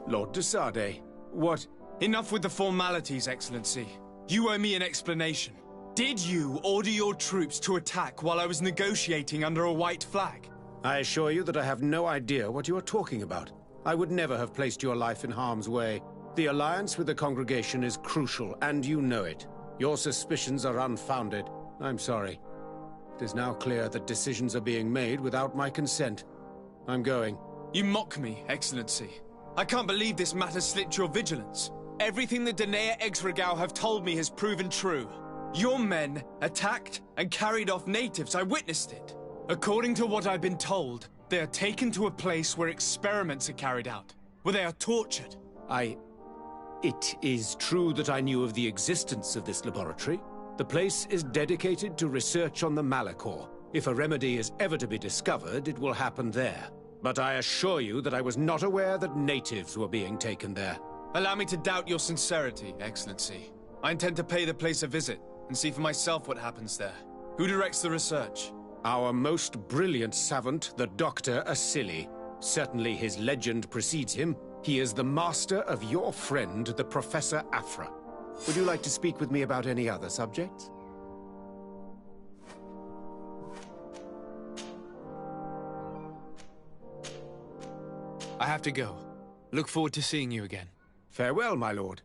Lord de Sade, what? Enough with the formalities, Excellency. You owe me an explanation. Did you order your troops to attack while I was negotiating under a white flag? I assure you that I have no idea what you are talking about. I would never have placed your life in harm's way. The alliance with the congregation is crucial, and you know it. Your suspicions are unfounded. I'm sorry. It is now clear that decisions are being made without my consent. I'm going. You mock me, Excellency. I can't believe this matter slipped your vigilance. Everything the Danea Exregao have told me has proven true. Your men attacked and carried off natives. I witnessed it. According to what I've been told, they are taken to a place where experiments are carried out, where they are tortured. It is true that I knew of the existence of this laboratory. The place is dedicated to research on the Malachor. If a remedy is ever to be discovered, it will happen there. But I assure you that I was not aware that natives were being taken there. Allow me to doubt your sincerity, Excellency. I intend to pay the place a visit and see for myself what happens there. Who directs the research? Our most brilliant savant, the Dr. Asili. Certainly his legend precedes him. He is the master of your friend, the Professor Afra. Would you like to speak with me about any other subjects? I have to go. Look forward to seeing you again. Farewell, my lord.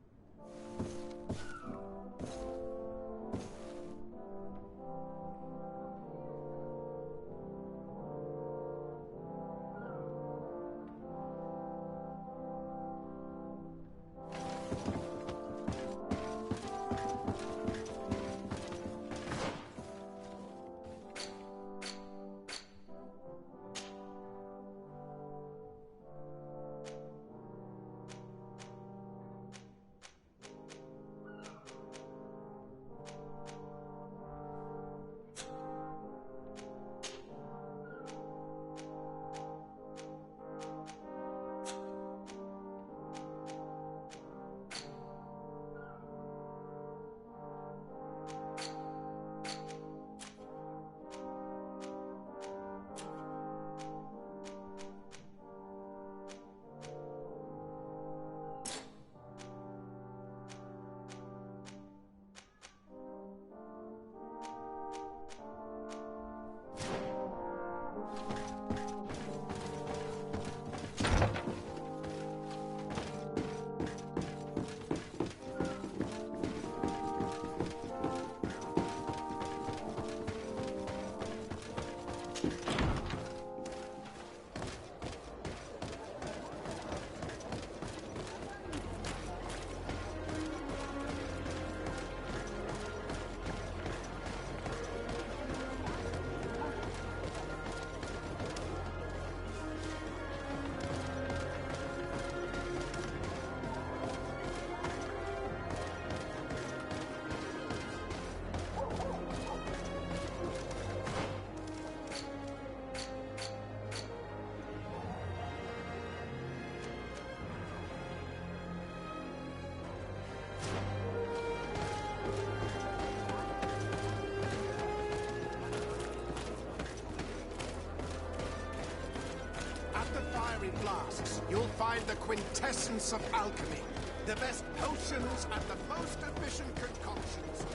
Flasks, you'll find the quintessence of alchemy. The best potions and the most efficient concoctions.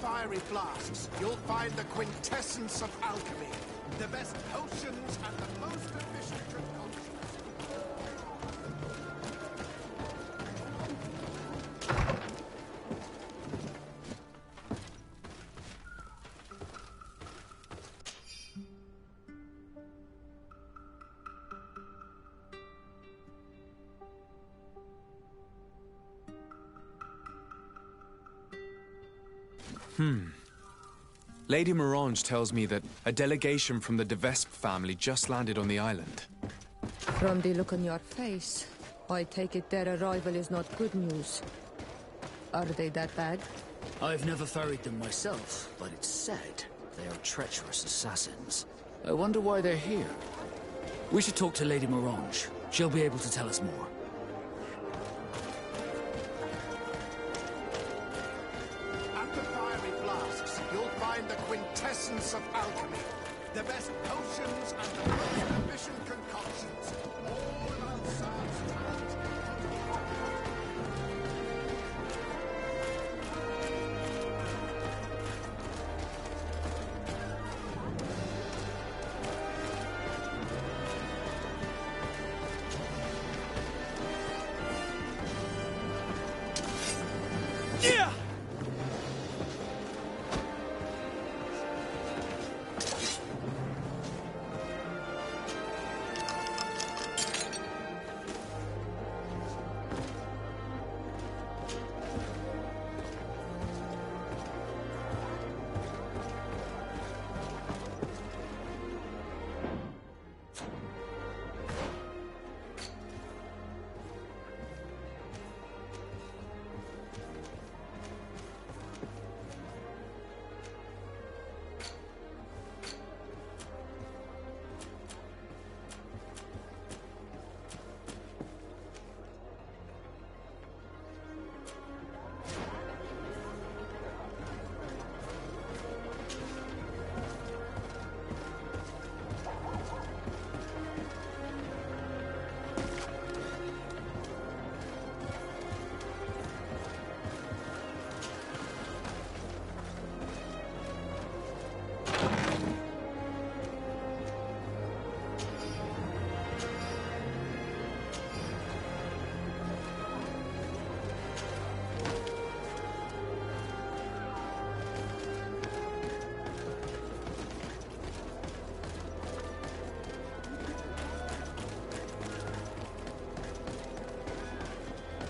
Fiery flasks, you'll find the quintessence of alchemy. The best potions and the most efficient concoctions. Lady Morange tells me that a delegation from the de Vespe family just landed on the island. From the look on your face, I take it their arrival is not good news. Are they that bad? I've never ferried them myself, but it's said They are treacherous assassins. I wonder why they're here. We should talk to Lady Morange. She'll be able to tell us more. At the fiery flasks, you'll find the quintessence of alchemy. The best potions and the most efficient concoctions. All Alsa's talent.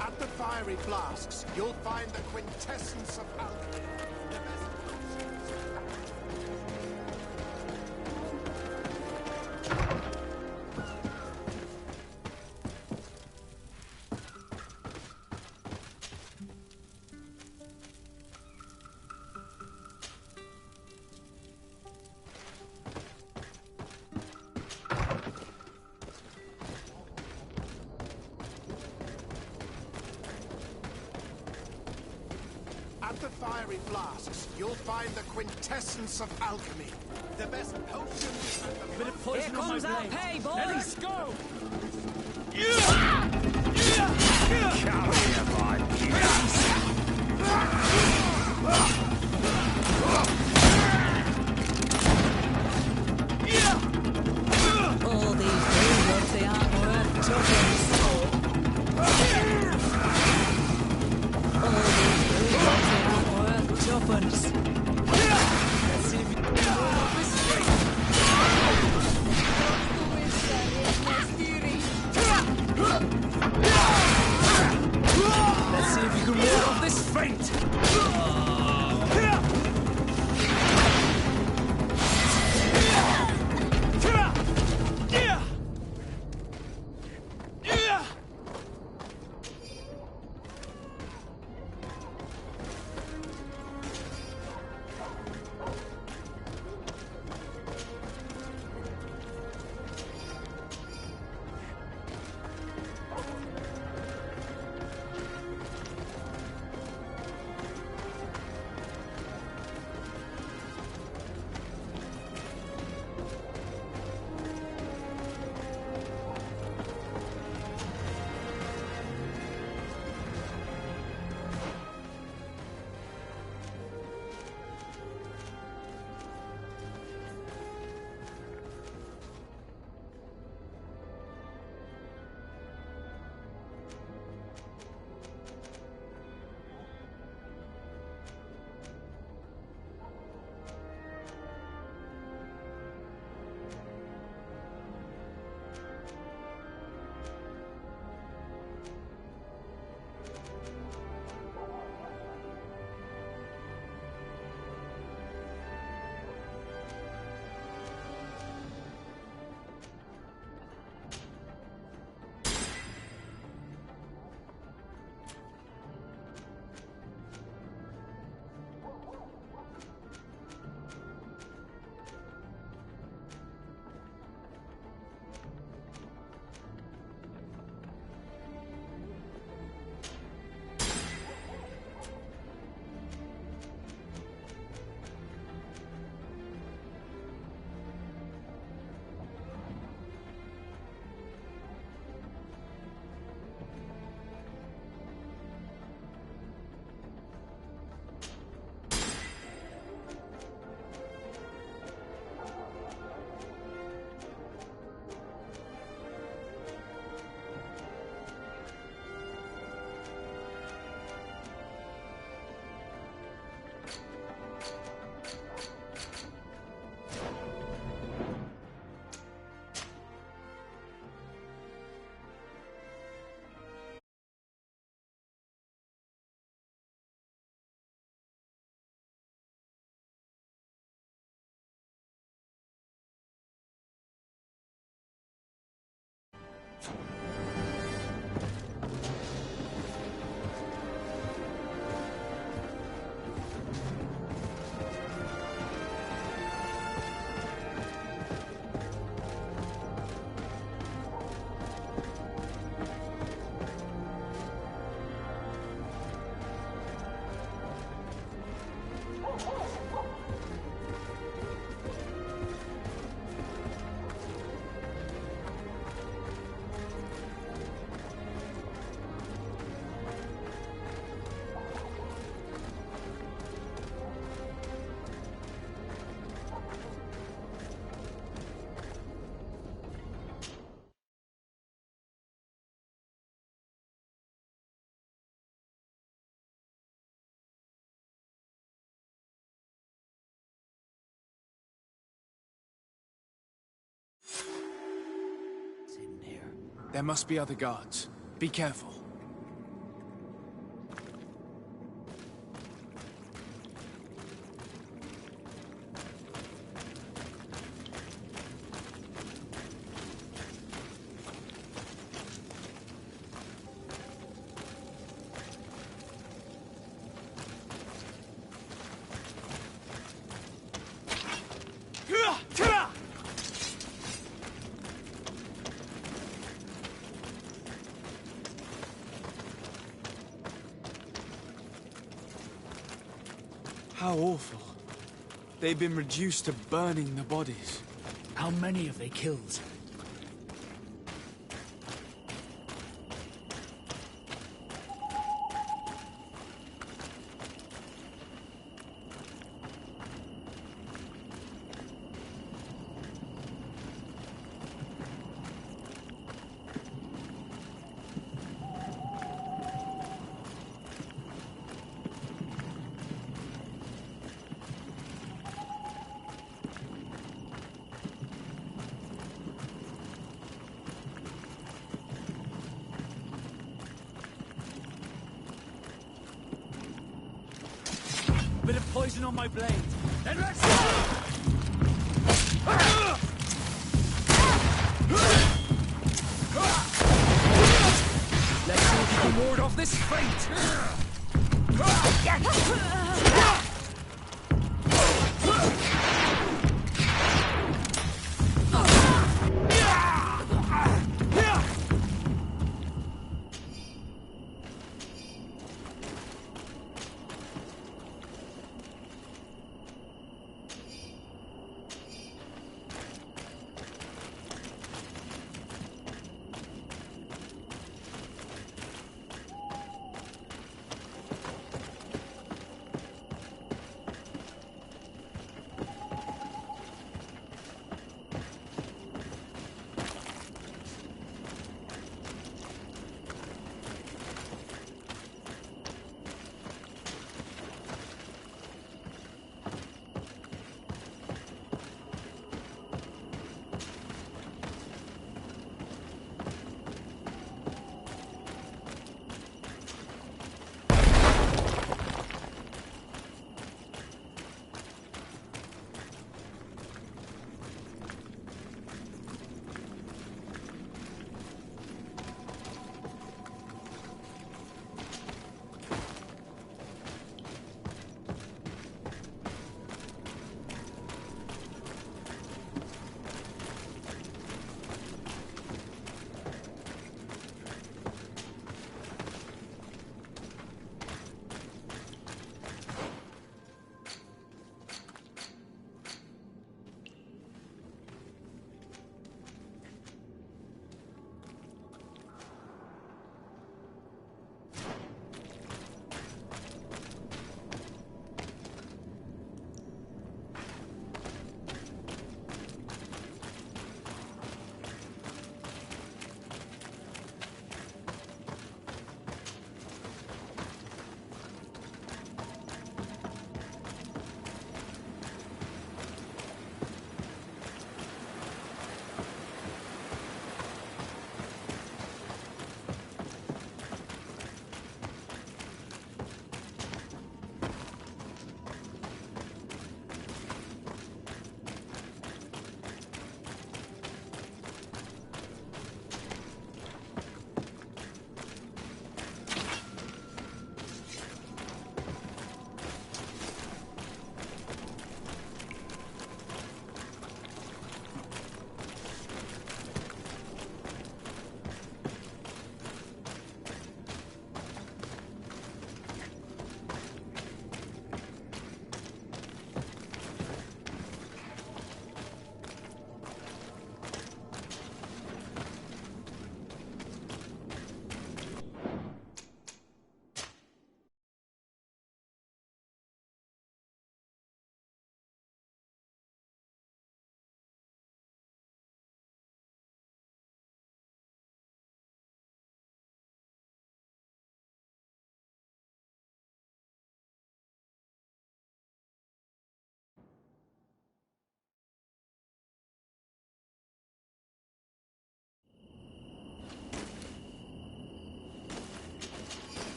At the fiery flasks, you'll find the quintessence of alchemy. The best potions. At the fiery flasks, you'll find the quintessence of alchemy. The best potions and the... Bit of poison Here comes our pay, boys! Let's go! All these dudes, they aren't worth tuppence. All these dudes, they aren't worth tuppence. Let's see if you can roll up this street. Let's see if you can roll off this feint. There must be other guards. Be careful. How awful. They've been reduced to burning the bodies. How many have they killed? Bit of poison on my blade. Then let's go! Let's see if you can ward off this fate!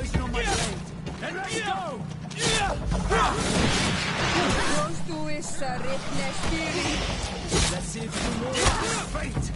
poison on my blade. And let's go! Let's see if you can ward off this fate.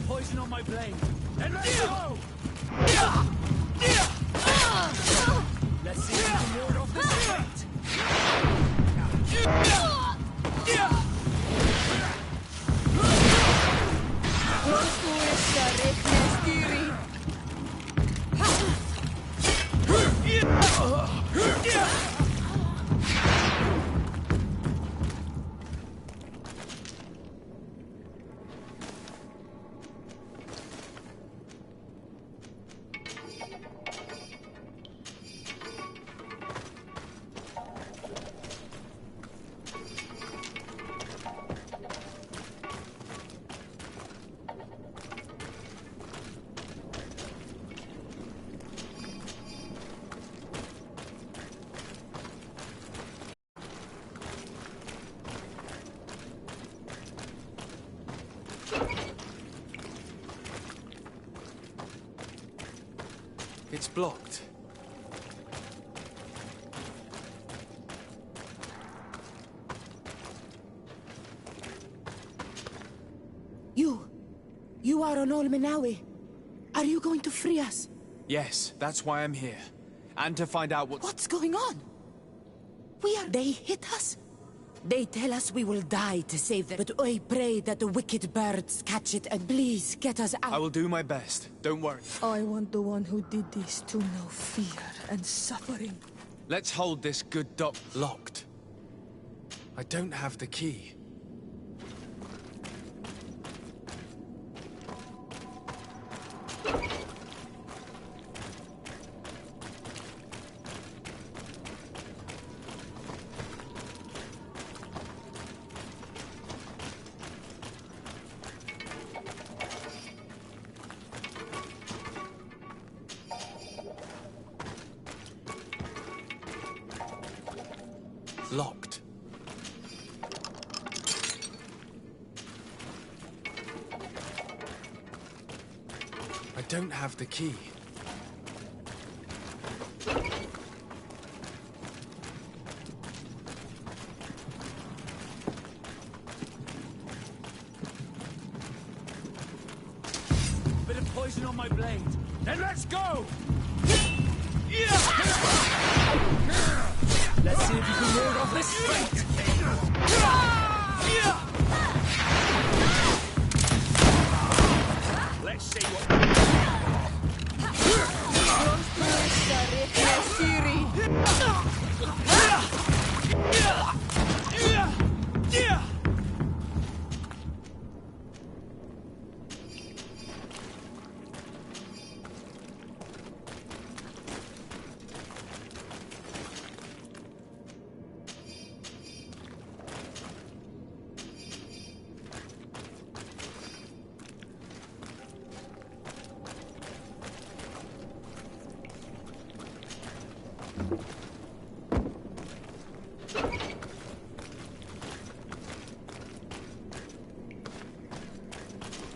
Poison on my blade. And let's go! Let's see if we can ward off this fate. It's blocked. You are on Ol Menawi. Are you going to free us? Yes, that's why I'm here. And to find out What's going on? They hit us? They tell us we will die to save them, but I pray that the wicked birds catch it and please get us out. I will do my best. Don't worry. I want the one who did this to know fear and suffering. Let's hold this good dock locked. I don't have the key. Locked. I don't have the key. Bit of poison on my blade. Then let's go! Let's see if you can ward off this fate! Let's see what...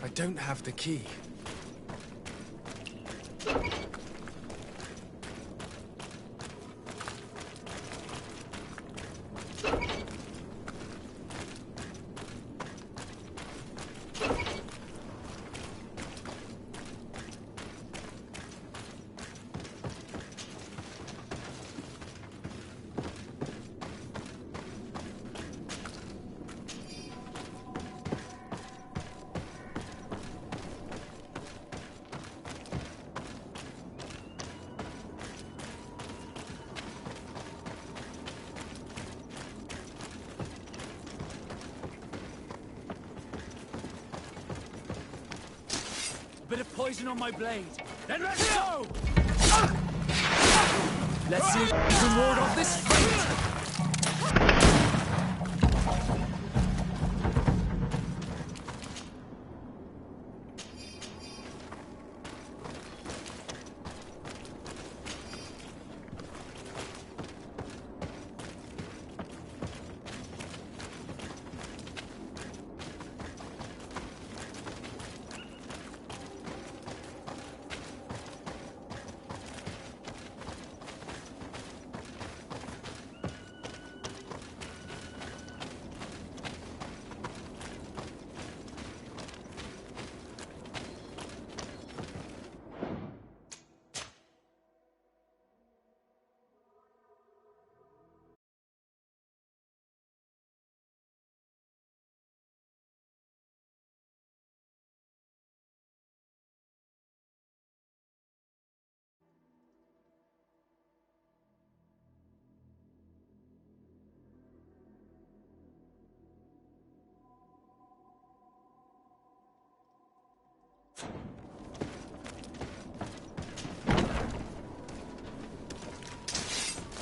I don't have the key. Bit of poison on my blade. Then let's go! Let's see if you can ward off this fate!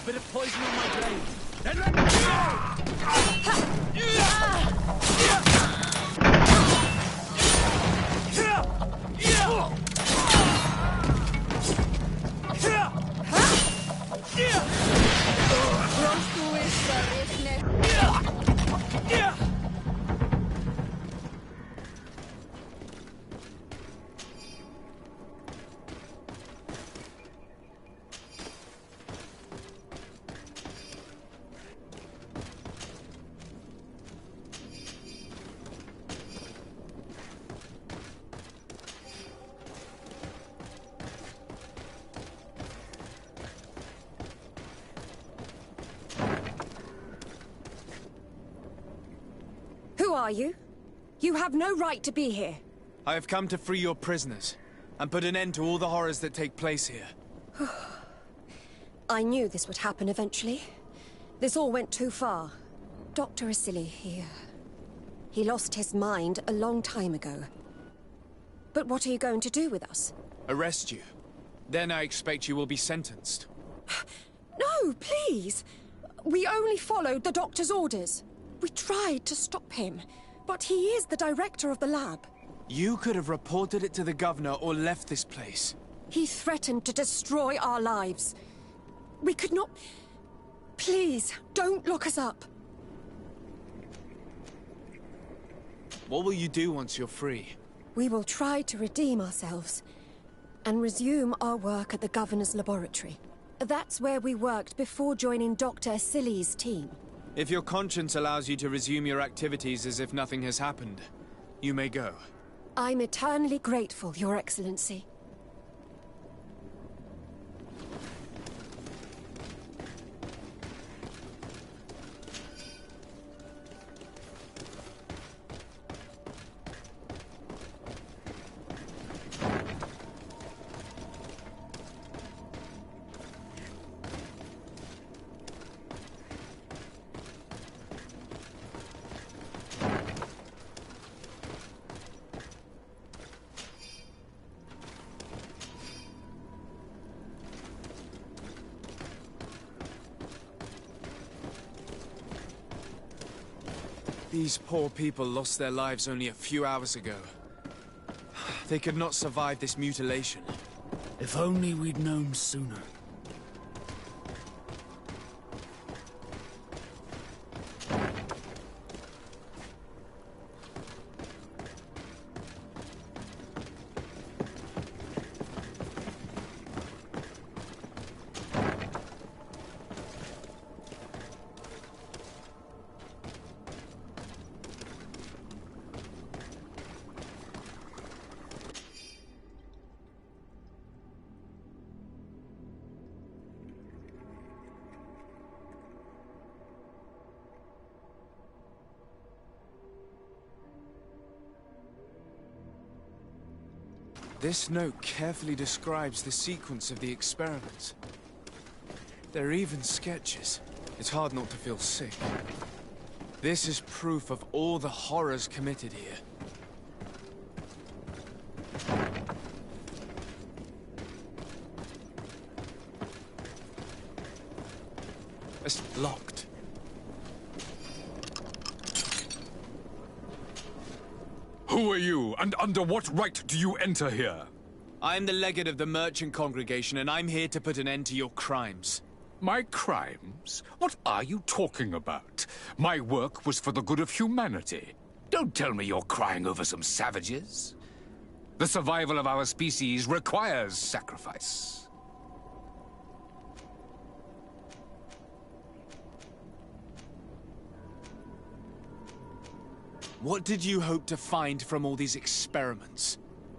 Bit of poison on my blade. Then let's go! are you? You have no right to be here. I have come to free your prisoners, and put an end to all the horrors that take place here. I knew this would happen eventually. This all went too far. Dr. Asili, he lost his mind a long time ago. But what are you going to do with us? Arrest you. Then I expect you will be sentenced. No, please! We only followed the doctor's orders. We tried to stop him, but he is the director of the lab. You could have reported it to the governor or left this place. He threatened to destroy our lives. We could not... Please, don't lock us up. What will you do once you're free? We will try to redeem ourselves and resume our work at the governor's laboratory. That's where we worked before joining Dr. Asili's team. If your conscience allows you to resume your activities as if nothing has happened, you may go. I'm eternally grateful, Your Excellency. These poor people lost their lives only a few hours ago. They could not survive this mutilation. If only we'd known sooner. This note carefully describes the sequence of the experiments. There are even sketches. It's hard not to feel sick. This is proof of all the horrors committed here. It's locked. Who are you, and under what right do you enter here? I am the legate of the merchant congregation, and I'm here to put an end to your crimes. My crimes? What are you talking about? My work was for the good of humanity. Don't tell me you're crying over some savages. The survival of our species requires sacrifice. What did you hope to find from all these experiments?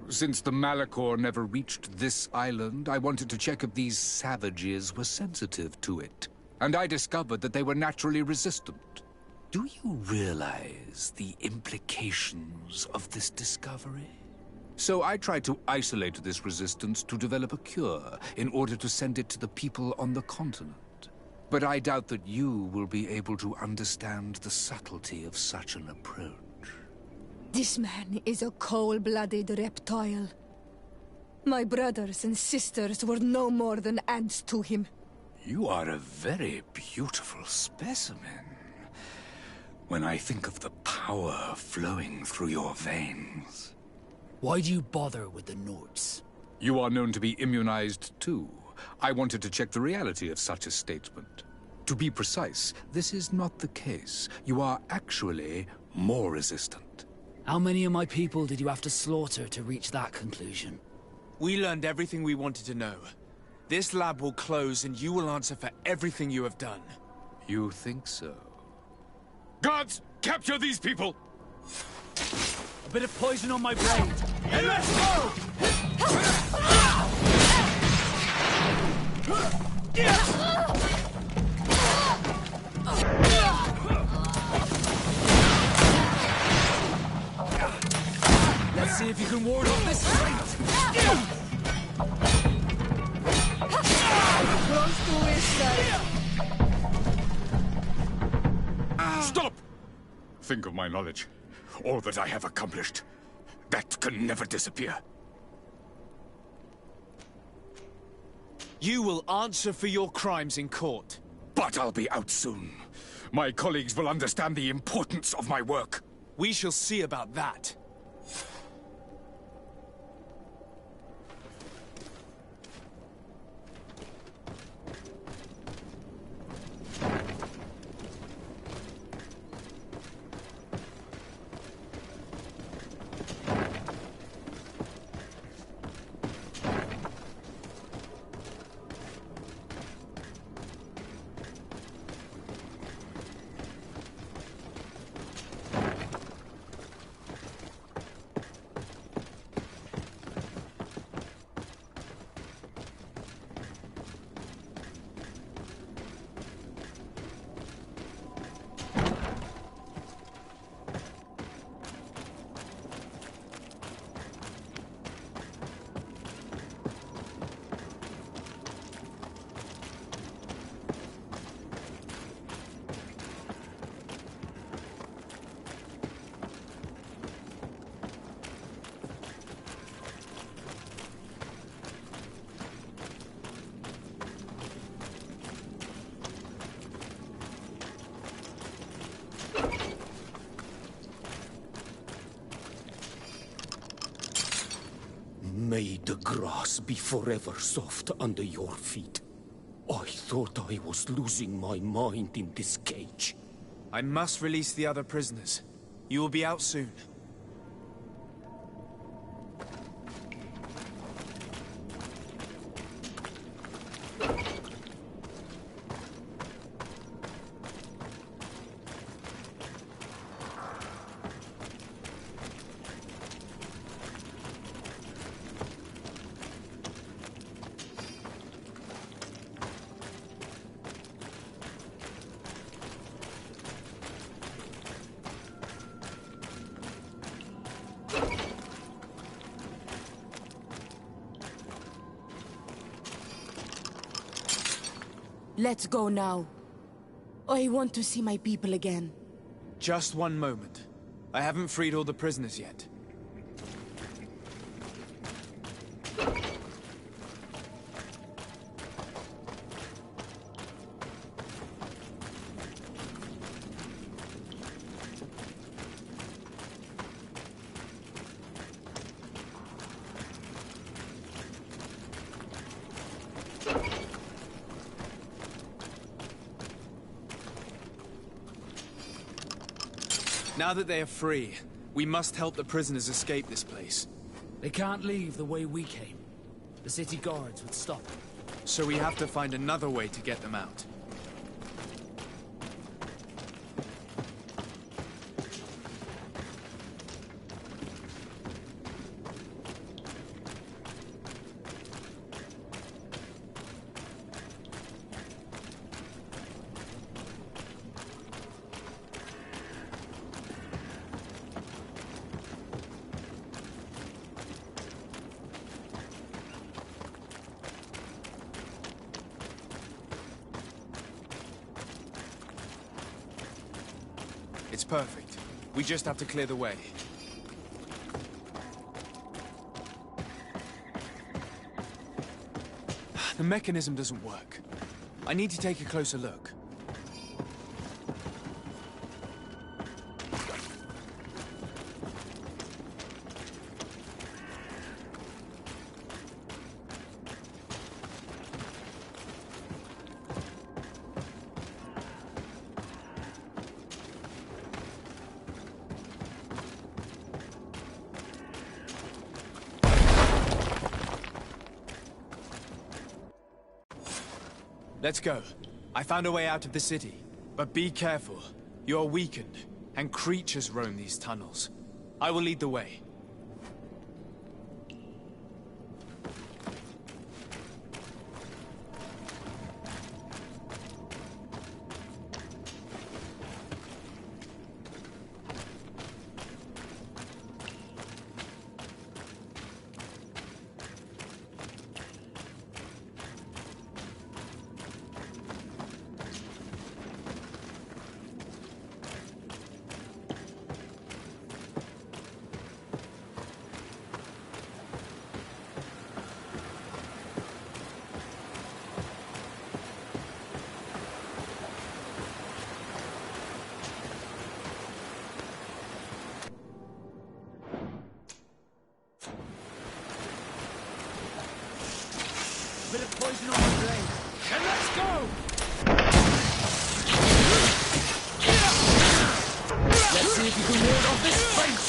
Since the Malachor never reached this island, I wanted to check if these savages were sensitive to it. And I discovered that they were naturally resistant. Do you realize the implications of this discovery? So I tried to isolate this resistance to develop a cure in order to send it to the people on the continent. But I doubt that you will be able to understand the subtlety of such an approach. This man is a cold-blooded reptile. My brothers and sisters were no more than ants to him. You are a very beautiful specimen. When I think of the power flowing through your veins. Why do you bother with the Nords? You are known to be immunized too. I wanted to check the reality of such a statement. To be precise, this is not the case. You are actually more resistant. How many of my people did you have to slaughter to reach that conclusion? We learned everything we wanted to know. This lab will close and you will answer for everything you have done. You think so? Guards, capture these people! A bit of poison on my blade. And let's go! got this straight! Stop! Think of my knowledge. All that I have accomplished. That can never disappear. You will answer for your crimes in court. But I'll be out soon. My colleagues will understand the importance of my work. We shall see about that. May the grass be forever soft under your feet. I thought I was losing my mind in this cage. I must release the other prisoners. You will be out soon. Let's go now. I want to see my people again. Just one moment. I haven't freed all the prisoners yet. Now that they are free, we must help the prisoners escape this place. They can't leave the way we came. The city guards would stop. So we have to find another way to get them out. It's perfect. We just have to clear the way. The mechanism doesn't work. I need to take a closer look. Let's go. I found a way out of the city. But be careful. You are weakened, and creatures roam these tunnels. I will lead the way. Poison on my blade. Then let's go! Let's see if you can ward off this fate!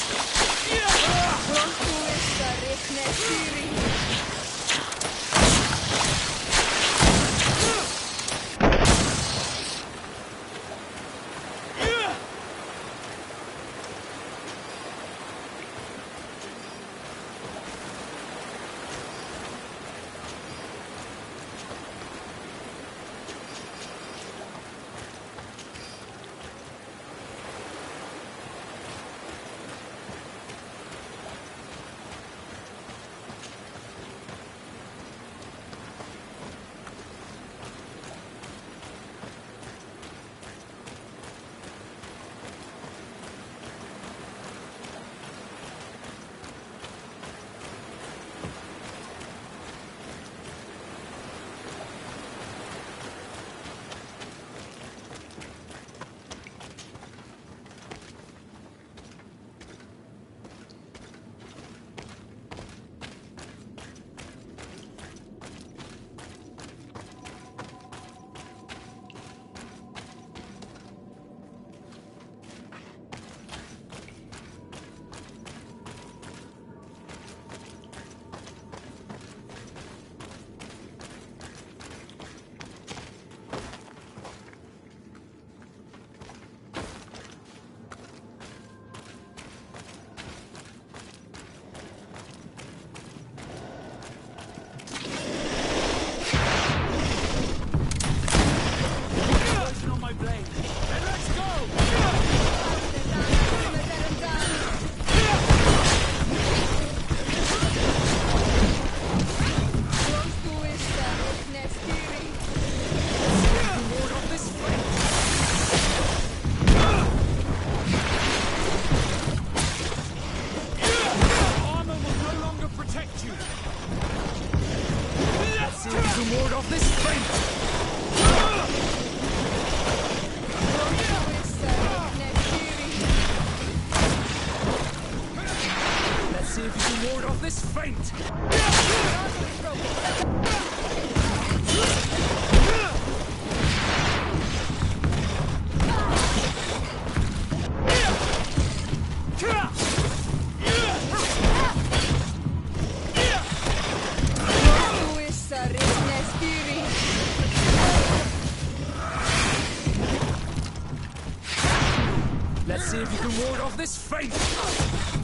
Let's see if you can ward off this fate!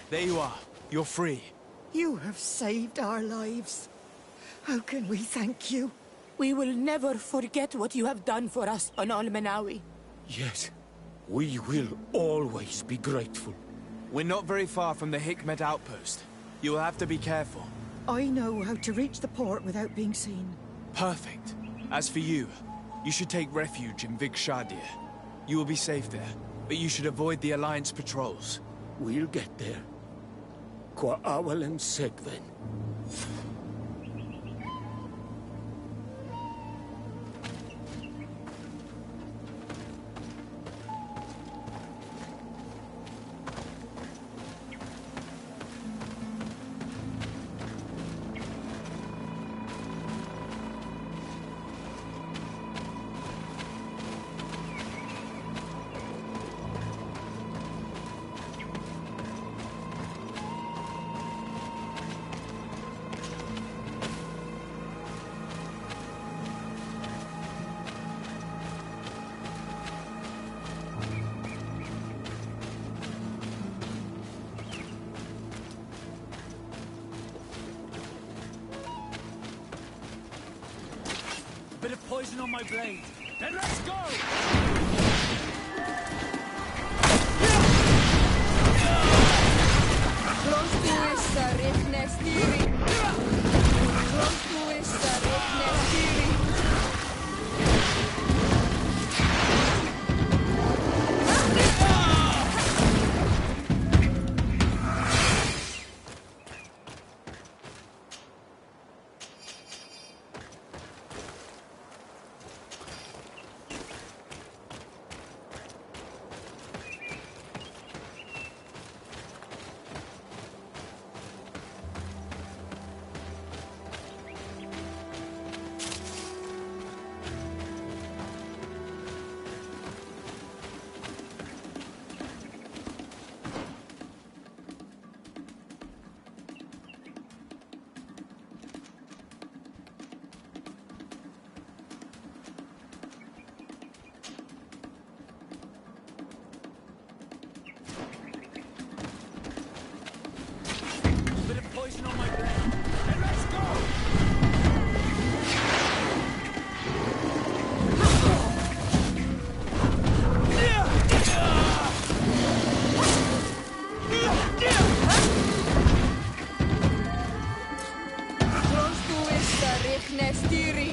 There you are. You're free. You have saved our lives. How can we thank you? We will never forget what you have done for us on Al-Manawi. Yes, we will always be grateful. We're not very far from the Hikmet outpost. You'll have to be careful. I know how to reach the port without being seen. Perfect. As for you, you should take refuge in Vikshadir. You will be safe there, but you should avoid the Alliance patrols. We'll get there. Qua awalen segven. Bit of poison on my blade. Then let's go! Close to issa riknestiri. Close to issa riknestiri.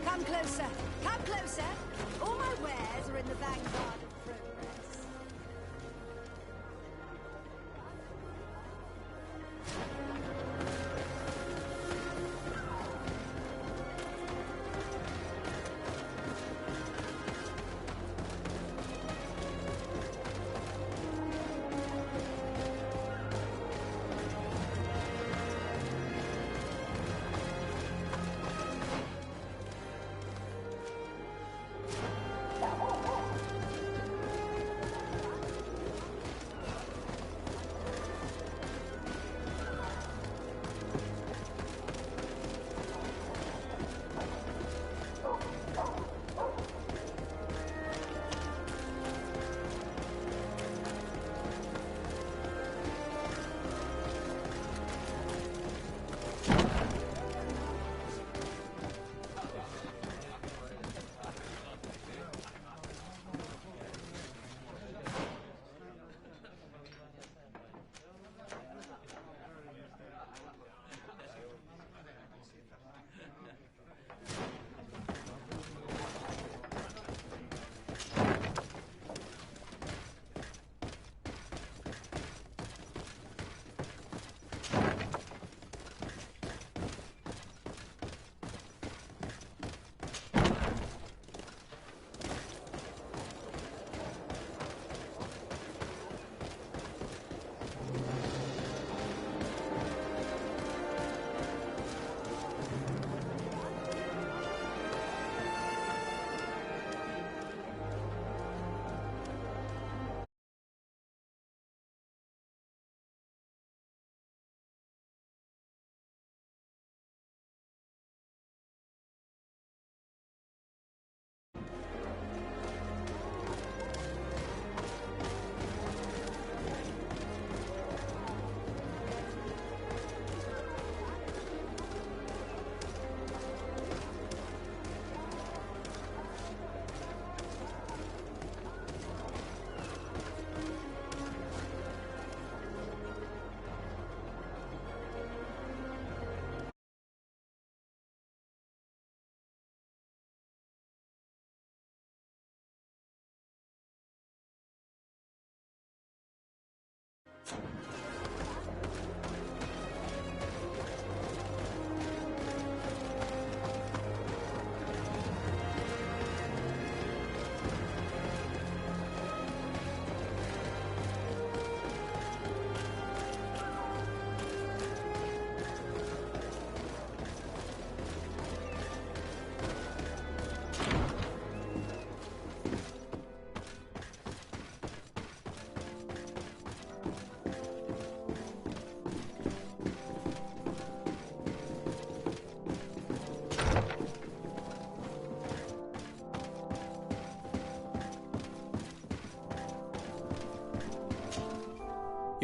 Come closer! Come closer! All my wares are in the vanguard of progress.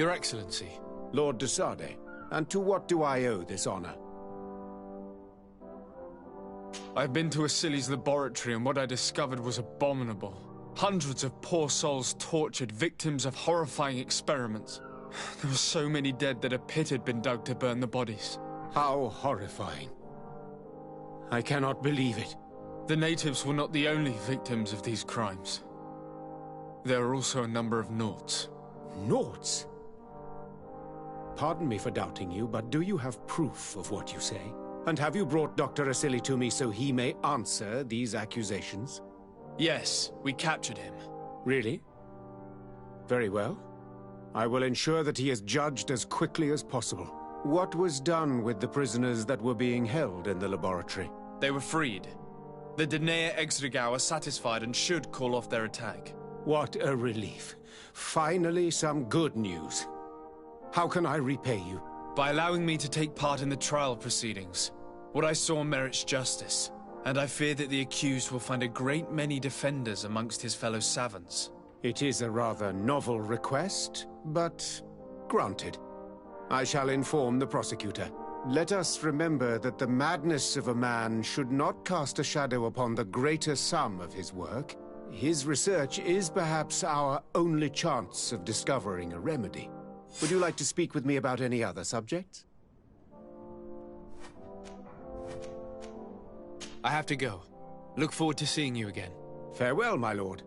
Your Excellency. Lord de Sade, and to what do I owe this honor? I've been to Asili's laboratory and what I discovered was abominable. Hundreds of poor souls tortured, victims of horrifying experiments. There were so many dead that a pit had been dug to burn the bodies. How horrifying. I cannot believe it. The natives were not the only victims of these crimes. There are also a number of Nauts. Nauts? Pardon me for doubting you, but do you have proof of what you say? And have you brought Dr. Asili to me so he may answer these accusations? Yes, we captured him. Really? Very well. I will ensure that he is judged as quickly as possible. What was done with the prisoners that were being held in the laboratory? They were freed. The Denea Exregao are satisfied and should call off their attack. What a relief. Finally, some good news. How can I repay you? By allowing me to take part in the trial proceedings. What I saw merits justice, and I fear that the accused will find a great many defenders amongst his fellow savants. It is a rather novel request, but granted. I shall inform the prosecutor. Let us remember that the madness of a man should not cast a shadow upon the greater sum of his work. His research is perhaps our only chance of discovering a remedy. Would you like to speak with me about any other subjects? I have to go. Look forward to seeing you again. Farewell, my lord.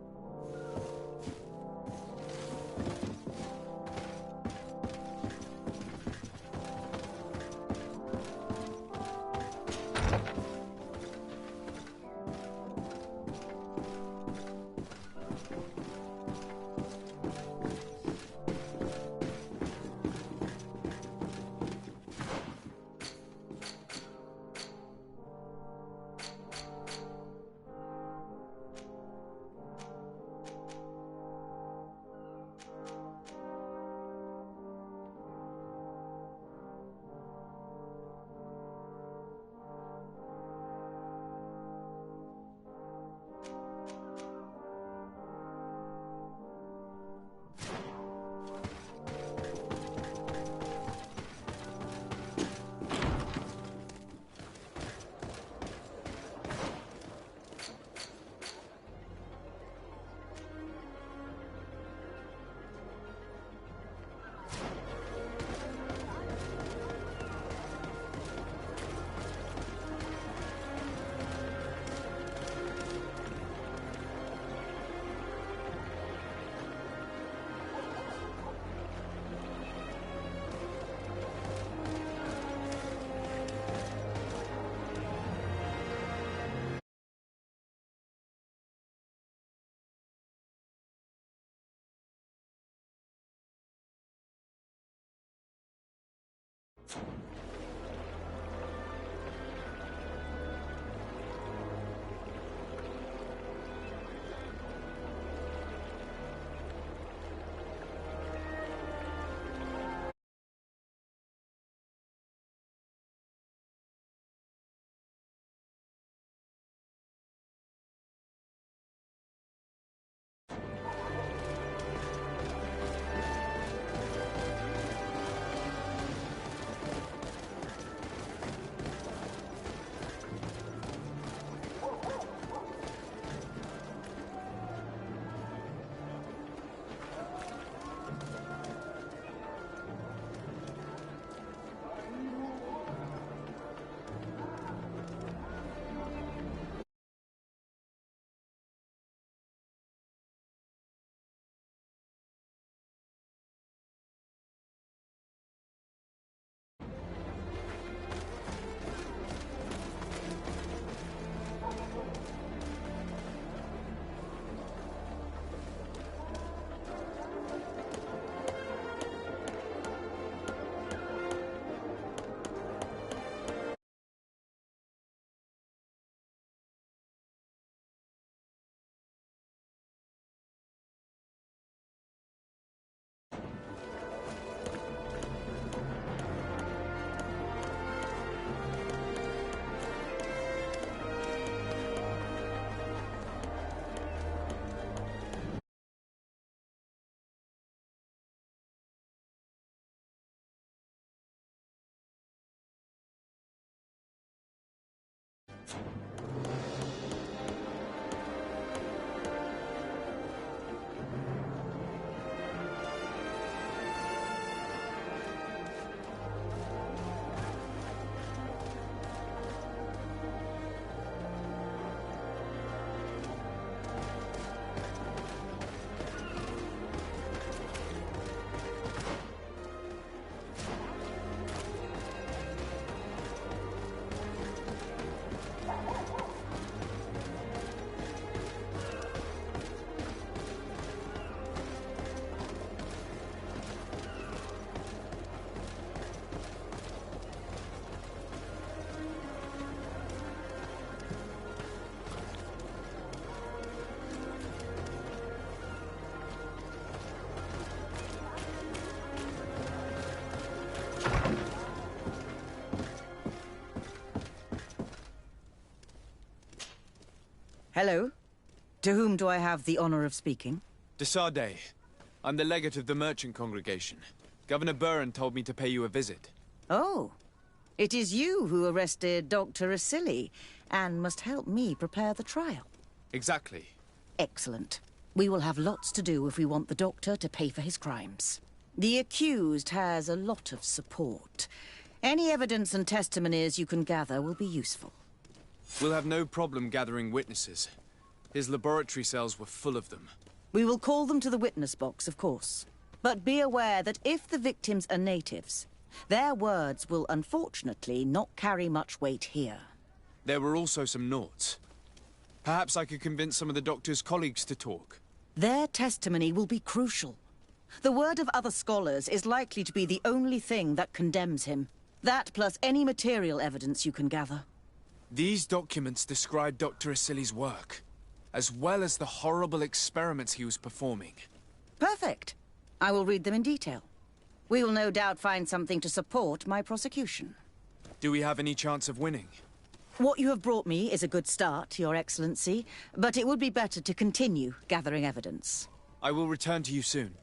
Hello. To whom do I have the honor of speaking? De Sardet. I'm the legate of the merchant congregation. Governor Buren told me to pay you a visit. Oh. It is you who arrested Dr. Asili and must help me prepare the trial. Exactly. Excellent. We will have lots to do if we want the doctor to pay for his crimes. The accused has a lot of support. Any evidence and testimonies you can gather will be useful. We'll have no problem gathering witnesses. His laboratory cells were full of them. We will call them to the witness box, of course. But be aware that if the victims are natives, their words will unfortunately not carry much weight here. There were also some Nauts. Perhaps I could convince some of the doctor's colleagues to talk. Their testimony will be crucial. The word of other scholars is likely to be the only thing that condemns him. That plus any material evidence you can gather. These documents describe Dr. Asili's work, as well as the horrible experiments he was performing. Perfect. I will read them in detail. We will no doubt find something to support my prosecution. Do we have any chance of winning? What you have brought me is a good start, Your Excellency, but it would be better to continue gathering evidence. I will return to you soon.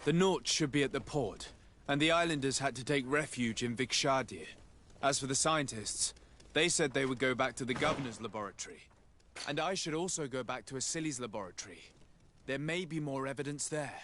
The Nauts should be at the port, and the islanders had to take refuge in Vikshadir. As for the scientists, they said they would go back to the governor's laboratory. And I should also go back to Asili's laboratory. There may be more evidence there.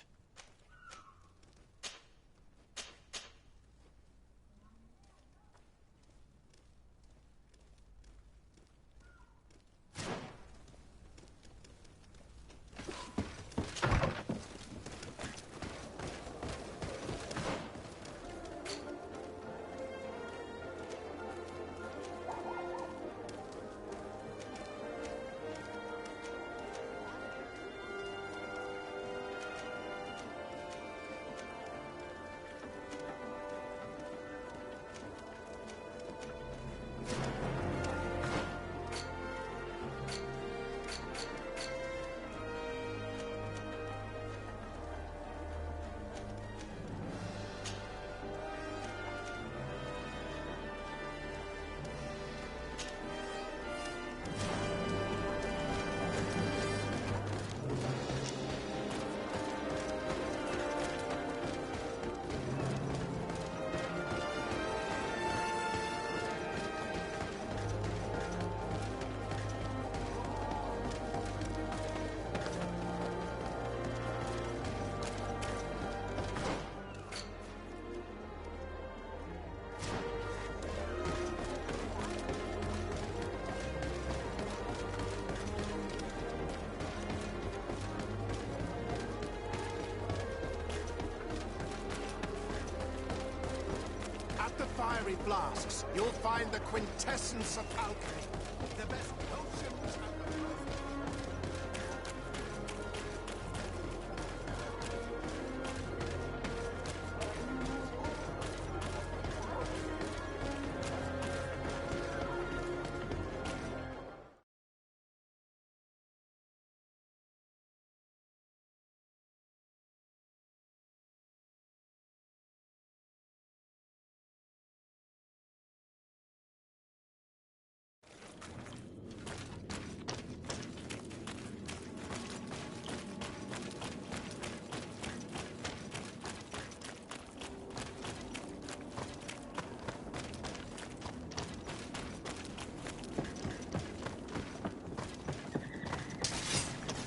Fiery flasks, you'll find the quintessence of alchemy. The best potions and the...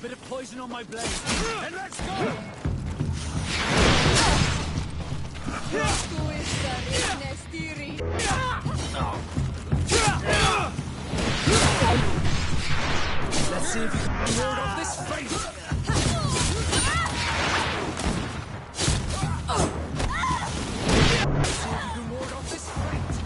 Bit of poison on my blade. And let's go! Let's see if you can ward off this fate! Let's see if you can ward off this fate!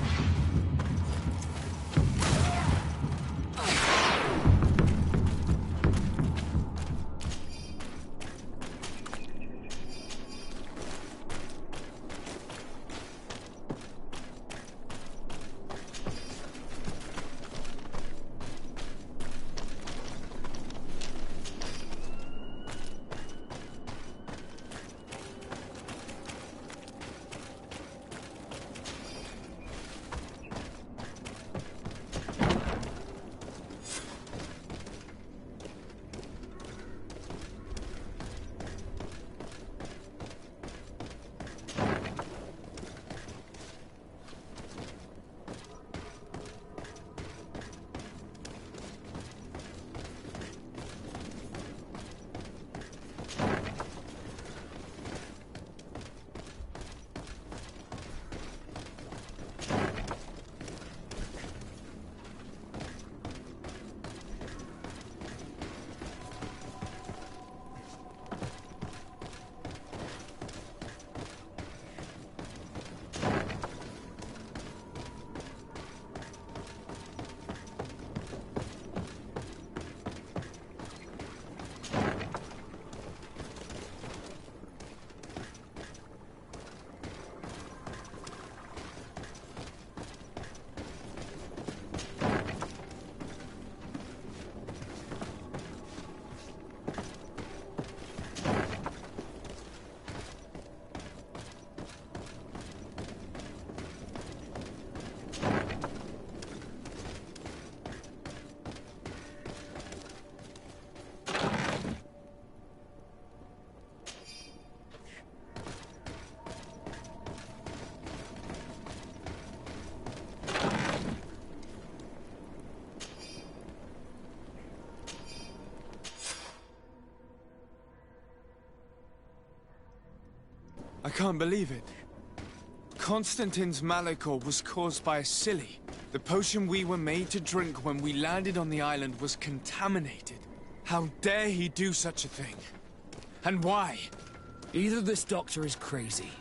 I can't believe it. Constantine's Malachor was caused by a silly. The potion we were made to drink when we landed on the island was contaminated. How dare he do such a thing? And why? Either this doctor is crazy,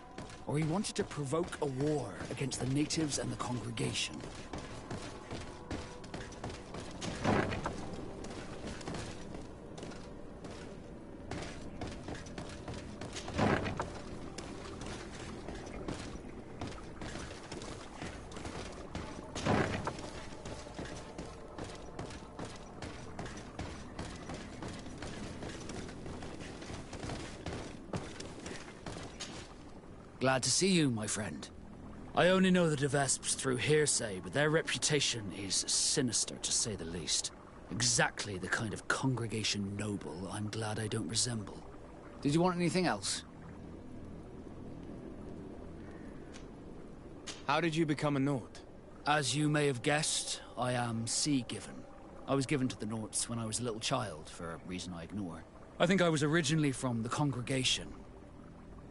or he wanted to provoke a war against the natives and the congregation. Glad to see you, my friend. I only know the de Vesps through hearsay, but their reputation is sinister, to say the least. Exactly the kind of congregation noble I'm glad I don't resemble. Did you want anything else? How did you become a Nord? As you may have guessed, I am sea-given. I was given to the Norts when I was a little child, for a reason I ignore. I think I was originally from the congregation,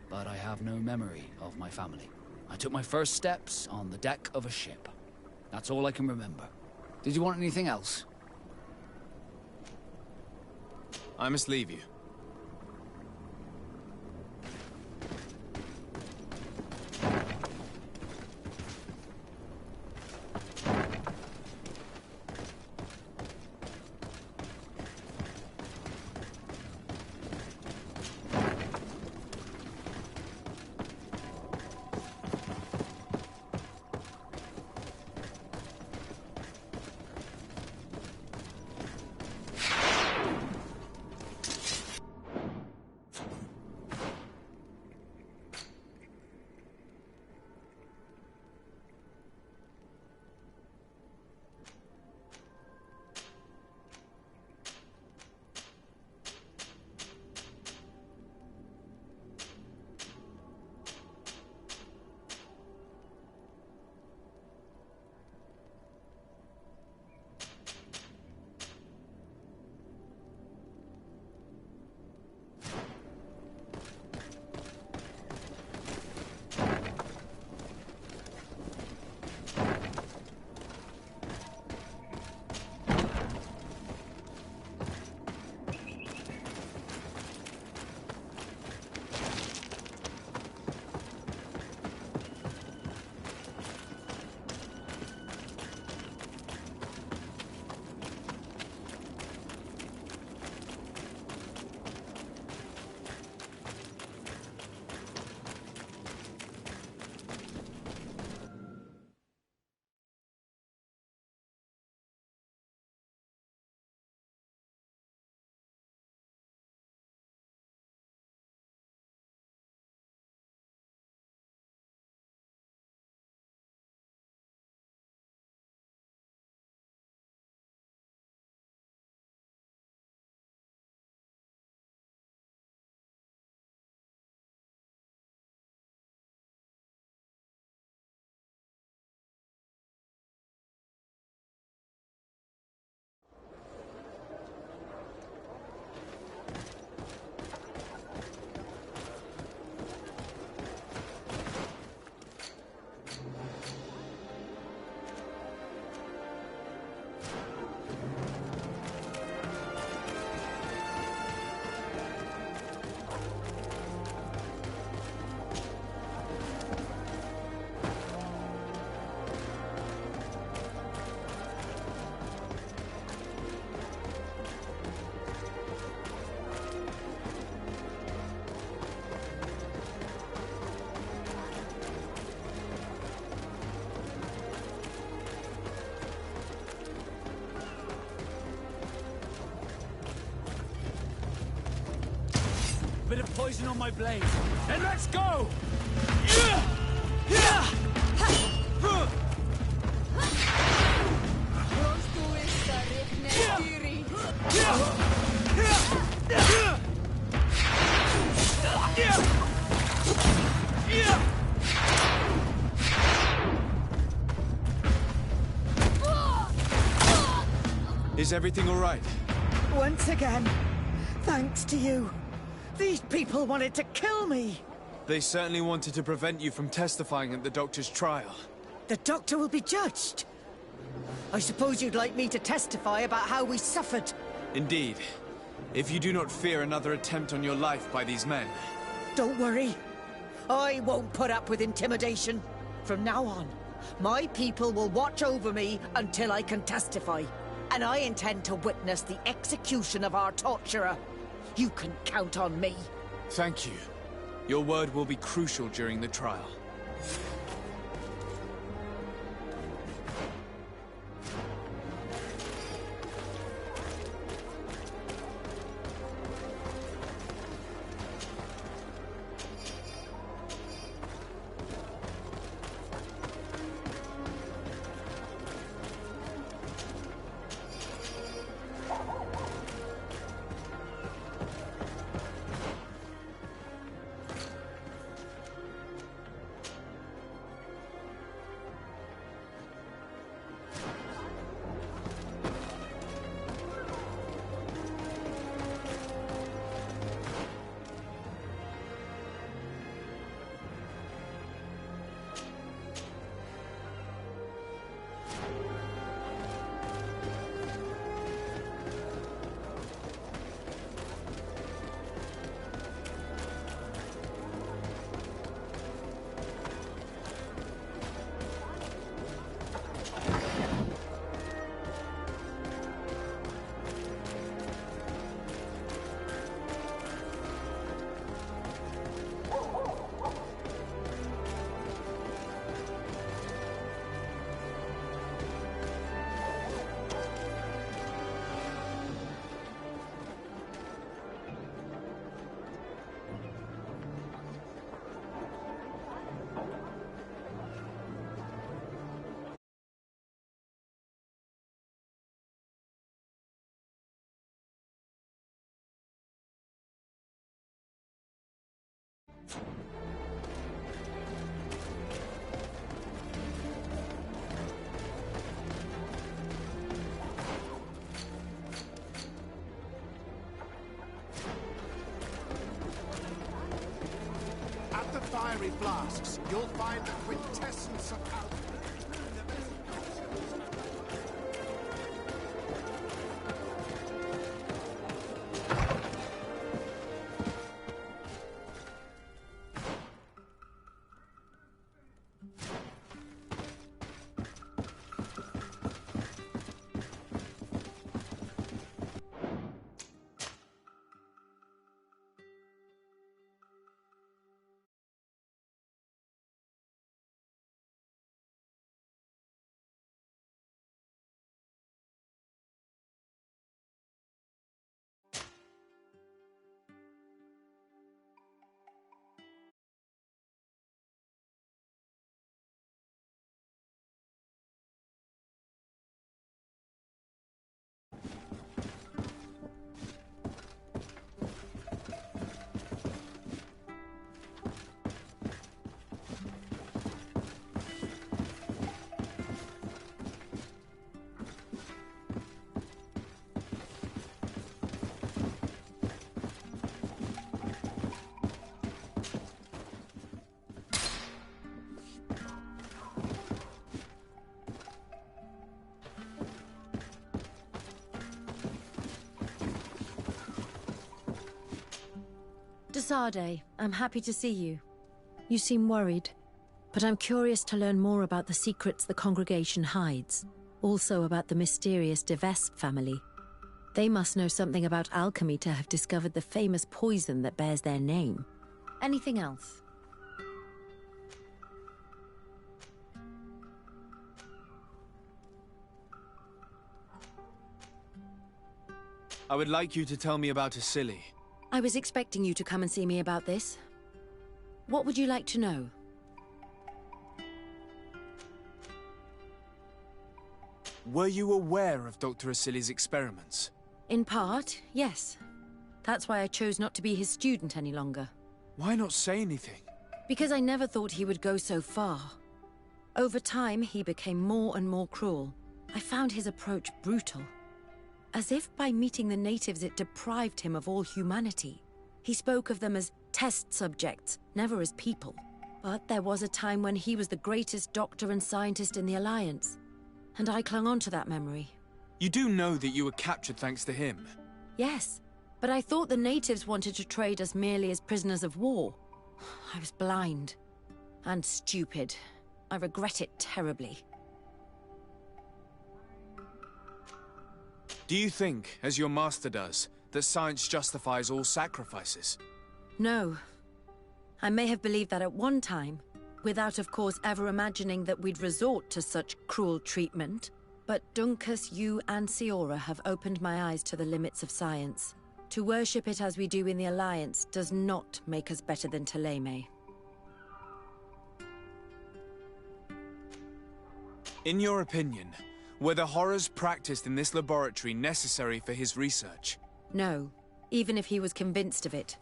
but I have no memory of my family. I took my first steps on the deck of a ship. That's all I can remember. Did you want anything else? I must leave you. Bit of poison on my blade. Then let's go! Is everything all right? Once again, thanks to you. These people wanted to kill me. They certainly wanted to prevent you from testifying at the Doctor's trial. The Doctor will be judged. I suppose you'd like me to testify about how we suffered. Indeed. If you do not fear another attempt on your life by these men. Don't worry. I won't put up with intimidation. From now on, my people will watch over me until I can testify. And I intend to witness the execution of our torturer. You can count on me. Thank you. Your word will be crucial during the trial. At the fiery flasks, you'll find the quintessence of alchemy. The best potions and Desade, I'm happy to see you. You seem worried, but I'm curious to learn more about the secrets the congregation hides. Also about the mysterious De Vespe family. They must know something about alchemy to have discovered the famous poison that bears their name. Anything else? I would like you to tell me about Asili. I was expecting you to come and see me about this. What would you like to know? Were you aware of Dr. Asili's experiments? In part, yes. That's why I chose not to be his student any longer. Why not say anything? Because I never thought he would go so far. Over time, he became more and more cruel. I found his approach brutal. As if by meeting the natives it deprived him of all humanity. He spoke of them as test subjects, never as people. But there was a time when he was the greatest doctor and scientist in the Alliance. And I clung on to that memory. You do know that you were captured thanks to him? Yes, but I thought the natives wanted to trade us merely as prisoners of war. I was blind. And stupid. I regret it terribly. Do you think, as your master does, that science justifies all sacrifices? No. I may have believed that at one time, without of course ever imagining that we'd resort to such cruel treatment. But Dunkus, you and Siora have opened my eyes to the limits of science. To worship it as we do in the Alliance does not make us better than Thélème. In your opinion, were the horrors practiced in this laboratory necessary for his research? No, even if he was convinced of it.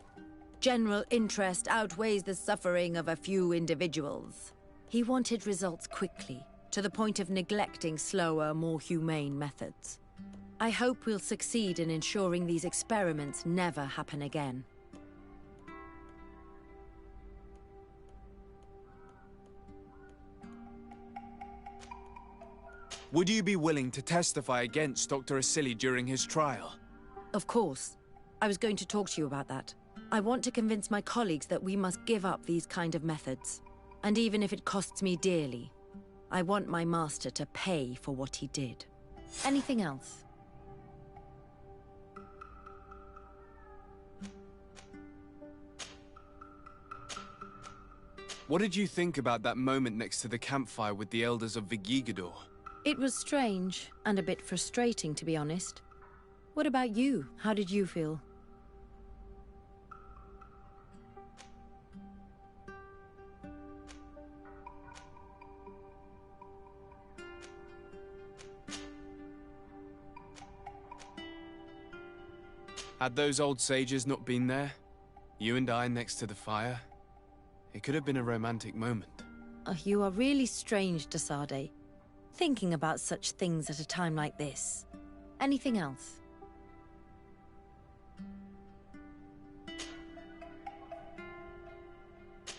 General interest outweighs the suffering of a few individuals. He wanted results quickly, to the point of neglecting slower, more humane methods. I hope we'll succeed in ensuring these experiments never happen again. Would you be willing to testify against Dr. Asili during his trial? Of course. I was going to talk to you about that. I want to convince my colleagues that we must give up these kind of methods. And even if it costs me dearly, I want my master to pay for what he did. Anything else? What did you think about that moment next to the campfire with the elders of Vigigador? It was strange, and a bit frustrating, to be honest. What about you? How did you feel? Had those old sages not been there, you and I next to the fire, it could have been a romantic moment. Oh, you are really strange, Desade. Thinking about such things at a time like this. Anything else?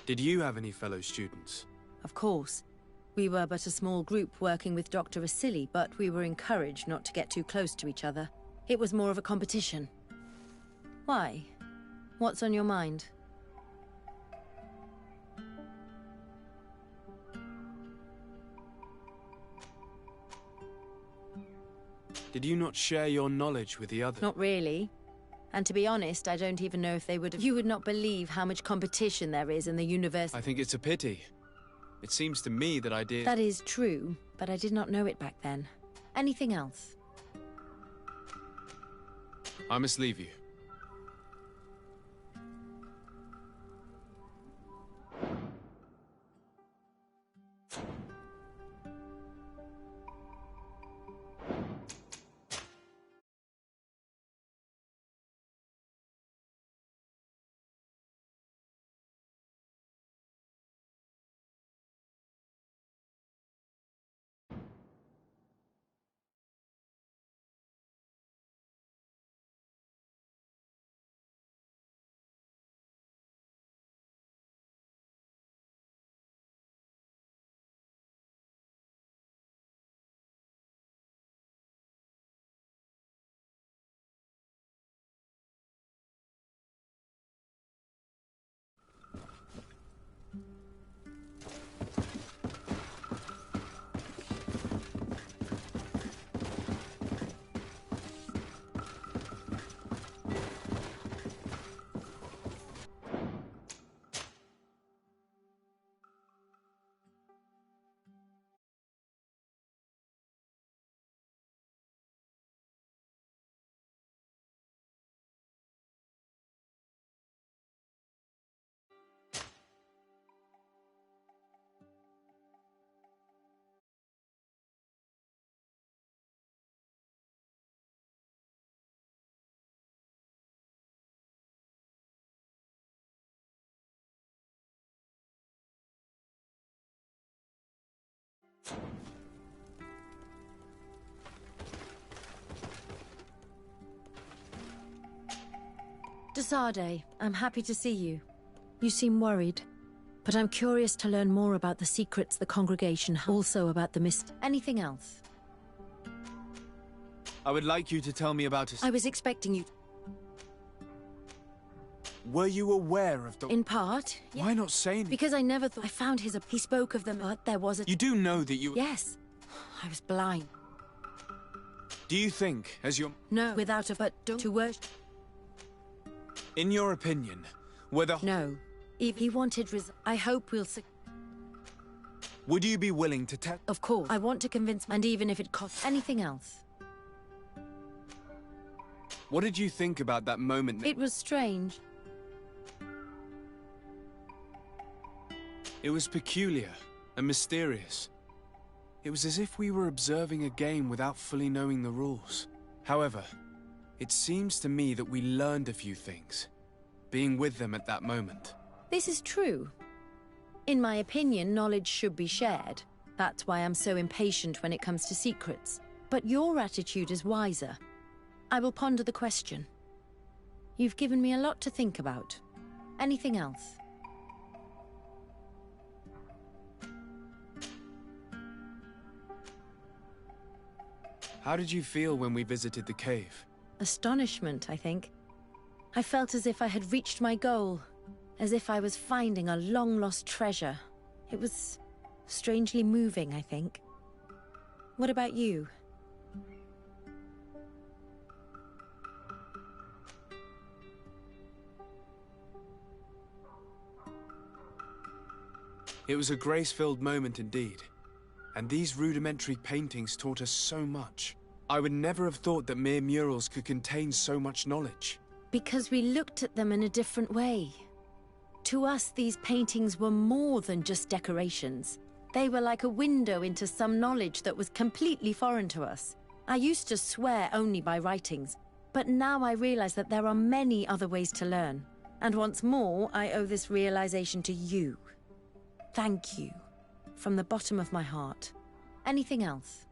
Did you have any fellow students? Of course. We were but a small group working with Dr. Asili, but we were encouraged not to get too close to each other. It was more of a competition. Why? What's on your mind? Did you not share your knowledge with the others? Not really. And to be honest, I don't even know if they would have... You would not believe how much competition there is in the universe. I think it's a pity. It seems to me that I did... That is true, but I did not know it back then. Anything else? I must leave you. Desade, I'm happy to see you. You seem worried, but I'm curious to learn more about the secrets the congregation also about the mist. Anything else? I would like you to tell me about I was expecting you. Were you aware of the... In part, yeah. Why not say anything? Because I never thought... I found his... He spoke of them, but there was a... You do know that you... Yes. I was blind. Do you think, as your... No, without a but don't... To worship... In your opinion, whether... No. If he wanted I hope we'll... Would you be willing to tell... Of course. I want to convince... And even if it costs... Anything else. What did you think about that moment? It was strange. It was peculiar and mysterious. It was as if we were observing a game without fully knowing the rules. However, it seems to me that we learned a few things, being with them at that moment. This is true. In my opinion, knowledge should be shared. That's why I'm so impatient when it comes to secrets. But your attitude is wiser. I will ponder the question. You've given me a lot to think about. Anything else? How did you feel when we visited the cave? Astonishment, I think. I felt as if I had reached my goal, as if I was finding a long-lost treasure. It was strangely moving, I think. What about you? It was a grace-filled moment indeed. And these rudimentary paintings taught us so much. I would never have thought that mere murals could contain so much knowledge. Because we looked at them in a different way. To us, these paintings were more than just decorations. They were like a window into some knowledge that was completely foreign to us. I used to swear only by writings, but now I realize that there are many other ways to learn. And once more, I owe this realization to you. Thank you. From the bottom of my heart. Anything else?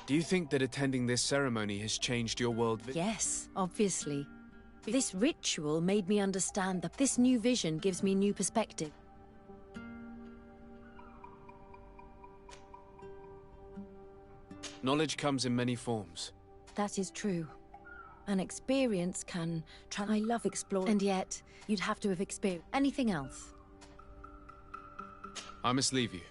Do you think that attending this ceremony has changed your world? Yes, obviously. This ritual made me understand that this new vision gives me new perspective. Knowledge comes in many forms. That is true. An experience can... I love exploring. And yet, you'd have to have experienced anything else. I must leave you.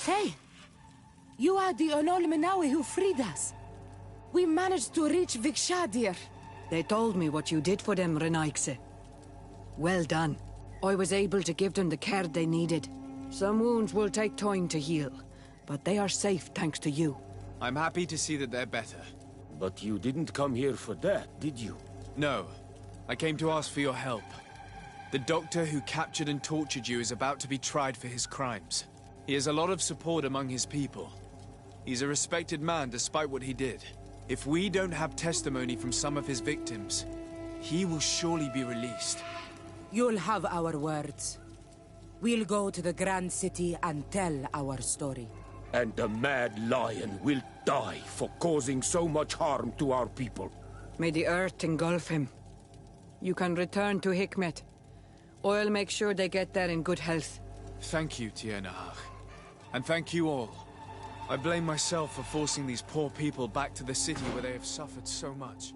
Say, you are the Onol Menawi who freed us. We managed to reach Vikshadir. They told me what you did for them, Renaikse. Well done. I was able to give them the care they needed. Some wounds will take time to heal, but they are safe thanks to you. I'm happy to see that they're better. But you didn't come here for that, did you? No. I came to ask for your help. The doctor who captured and tortured you is about to be tried for his crimes. He has a lot of support among his people. He's a respected man despite what he did. If we don't have testimony from some of his victims, he will surely be released. You'll have our words. We'll go to the Grand City and tell our story. And the Mad Lion will die for causing so much harm to our people. May the earth engulf him. You can return to Hikmet. I'll make sure they get there in good health. Thank you, Tiernahach. And thank you all. I blame myself for forcing these poor people back to the city where they have suffered so much.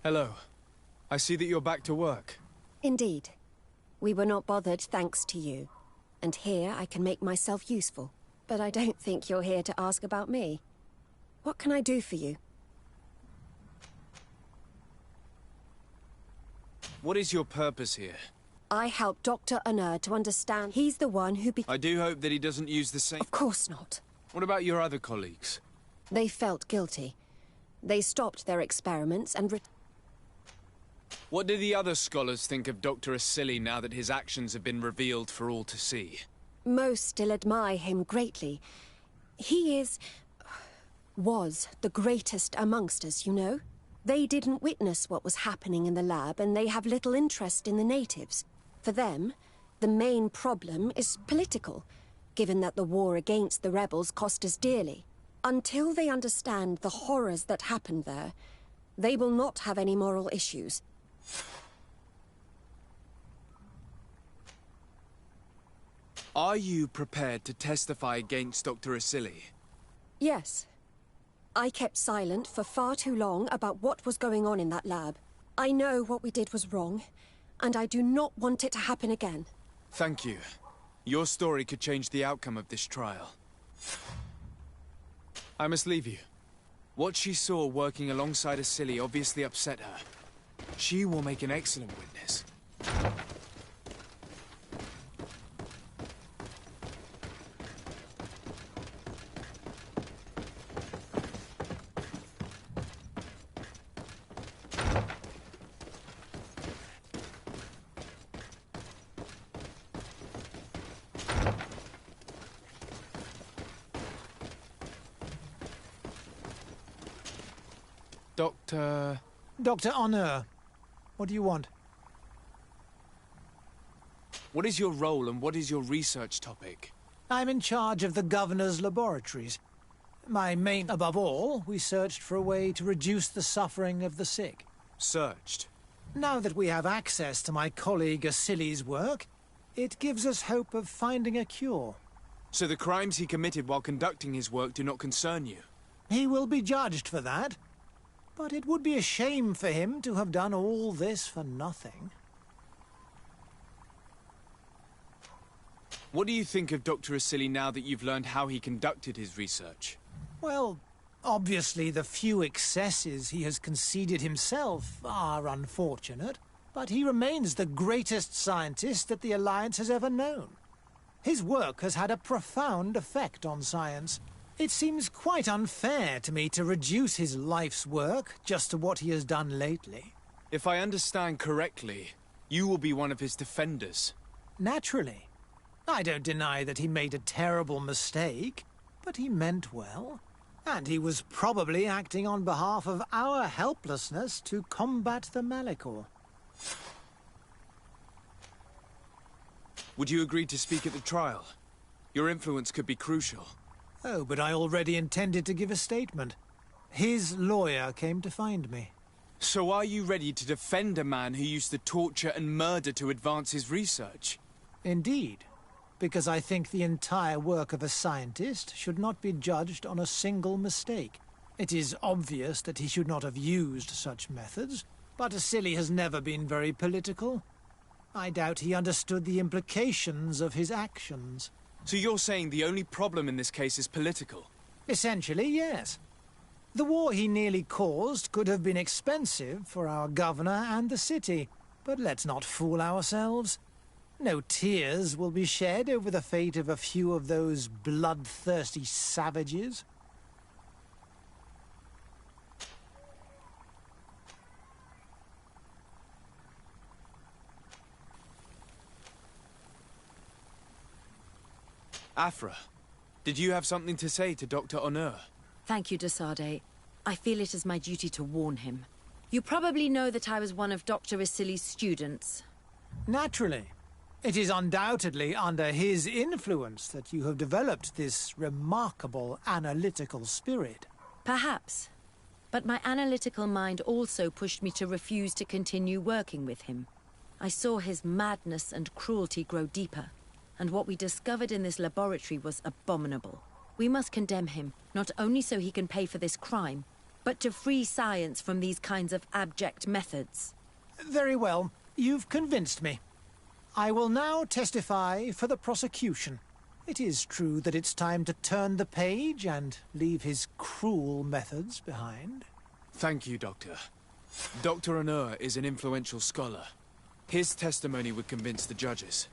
Hello. I see that you're back to work. Indeed. We were not bothered thanks to you. And here I can make myself useful. But I don't think you're here to ask about me. What can I do for you? What is your purpose here? I helped Dr. Unur to understand he's the one who I do hope that he doesn't use the same... Of course not. What about your other colleagues? They felt guilty. They stopped their experiments and What do the other scholars think of Dr. Asili now that his actions have been revealed for all to see? most still admire him greatly. He was the greatest amongst us, you know. They didn't witness what was happening in the lab, and they have little interest in the natives. For them, the main problem is political, given that the war against the rebels cost us dearly. Until they understand the horrors that happened there, they will not have any moral issues. Are you prepared to testify against Dr. Asili? Yes. I kept silent for far too long about what was going on in that lab. I know what we did was wrong, and I do not want it to happen again. Thank you. Your story could change the outcome of this trial. I must leave you. What she saw working alongside Asili obviously upset her. She will make an excellent witness. Dr. Unur, what do you want? What is your role and what is your research topic? I'm in charge of the Governor's laboratories. Above all, we searched for a way to reduce the suffering of the sick. Searched? Now that we have access to my colleague Asili's work, it gives us hope of finding a cure. So the crimes he committed while conducting his work do not concern you? He will be judged for that. But it would be a shame for him to have done all this for nothing. What do you think of Dr. Asili now that you've learned how he conducted his research? Well, obviously the few excesses he has conceded himself are unfortunate, but he remains the greatest scientist that the Alliance has ever known. His work has had a profound effect on science. It seems quite unfair to me to reduce his life's work just to what he has done lately. If I understand correctly, you will be one of his defenders. Naturally. I don't deny that he made a terrible mistake, but he meant well. And he was probably acting on behalf of our helplessness to combat the Malachor. Would you agree to speak at the trial? Your influence could be crucial. Oh, but I already intended to give a statement. His lawyer came to find me. So are you ready to defend a man who used to torture and murder to advance his research? Indeed, because I think the entire work of a scientist should not be judged on a single mistake. It is obvious that he should not have used such methods, but Asili has never been very political. I doubt he understood the implications of his actions. So you're saying the only problem in this case is political? Essentially, yes. The war he nearly caused could have been expensive for our governor and the city, but let's not fool ourselves. No tears will be shed over the fate of a few of those bloodthirsty savages. Afra, did you have something to say to Dr. Unur? Thank you, Desade. I feel it is my duty to warn him. You probably know that I was one of Dr. Asili's students. Naturally. It is undoubtedly under his influence that you have developed this remarkable analytical spirit. Perhaps. But my analytical mind also pushed me to refuse to continue working with him. I saw his madness and cruelty grow deeper. And what we discovered in this laboratory was abominable. We must condemn him, not only so he can pay for this crime, but to free science from these kinds of abject methods. Very well. You've convinced me. I will now testify for the prosecution. It is true that it's time to turn the page and leave his cruel methods behind. Thank you, Doctor. Dr. Onur is an influential scholar. His testimony would convince the judges.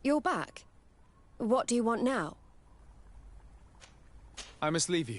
You're back. What do you want now? I must leave you.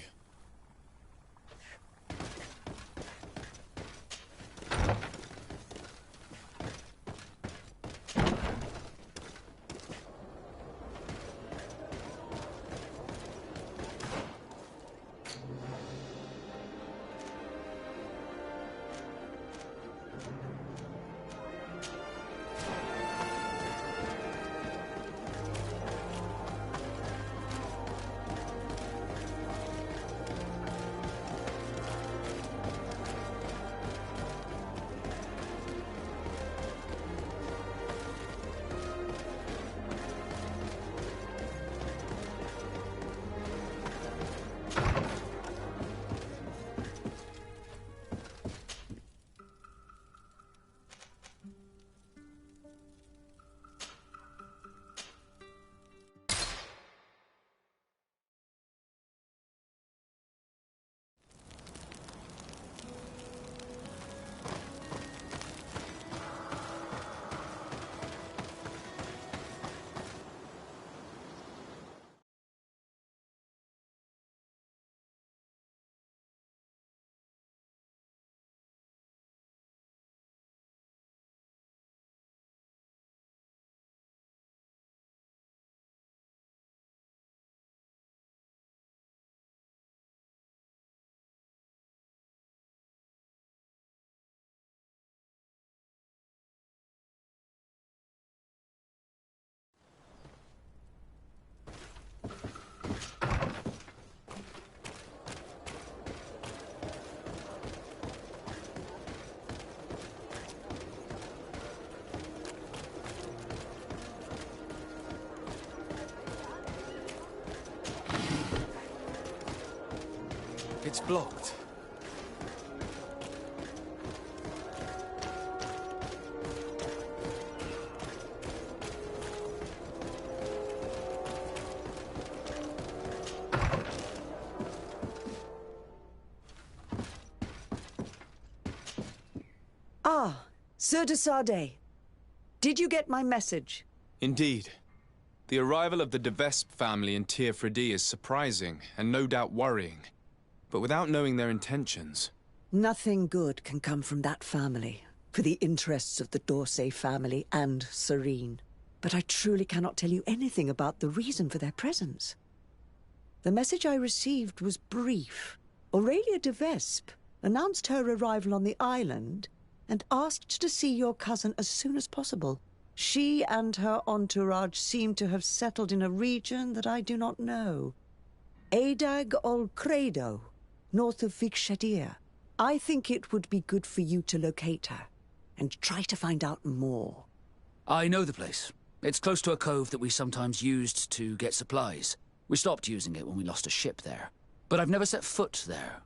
It's blocked. Ah, Sir de Sardet. Did you get my message? Indeed. The arrival of the de Vespe family in Tir Fredi is surprising and no doubt worrying. But without knowing their intentions... Nothing good can come from that family, for the interests of the d'Orsay family and Serene. But I truly cannot tell you anything about the reason for their presence. The message I received was brief. Aurelia de Vespe announced her arrival on the island and asked to see your cousin as soon as possible. She and her entourage seem to have settled in a region that I do not know. Adag ol Credo, north of Vikshadir. I think it would be good for you to locate her and try to find out more. I know the place. It's close to a cove that we sometimes used to get supplies. We stopped using it when we lost a ship there. But I've never set foot there.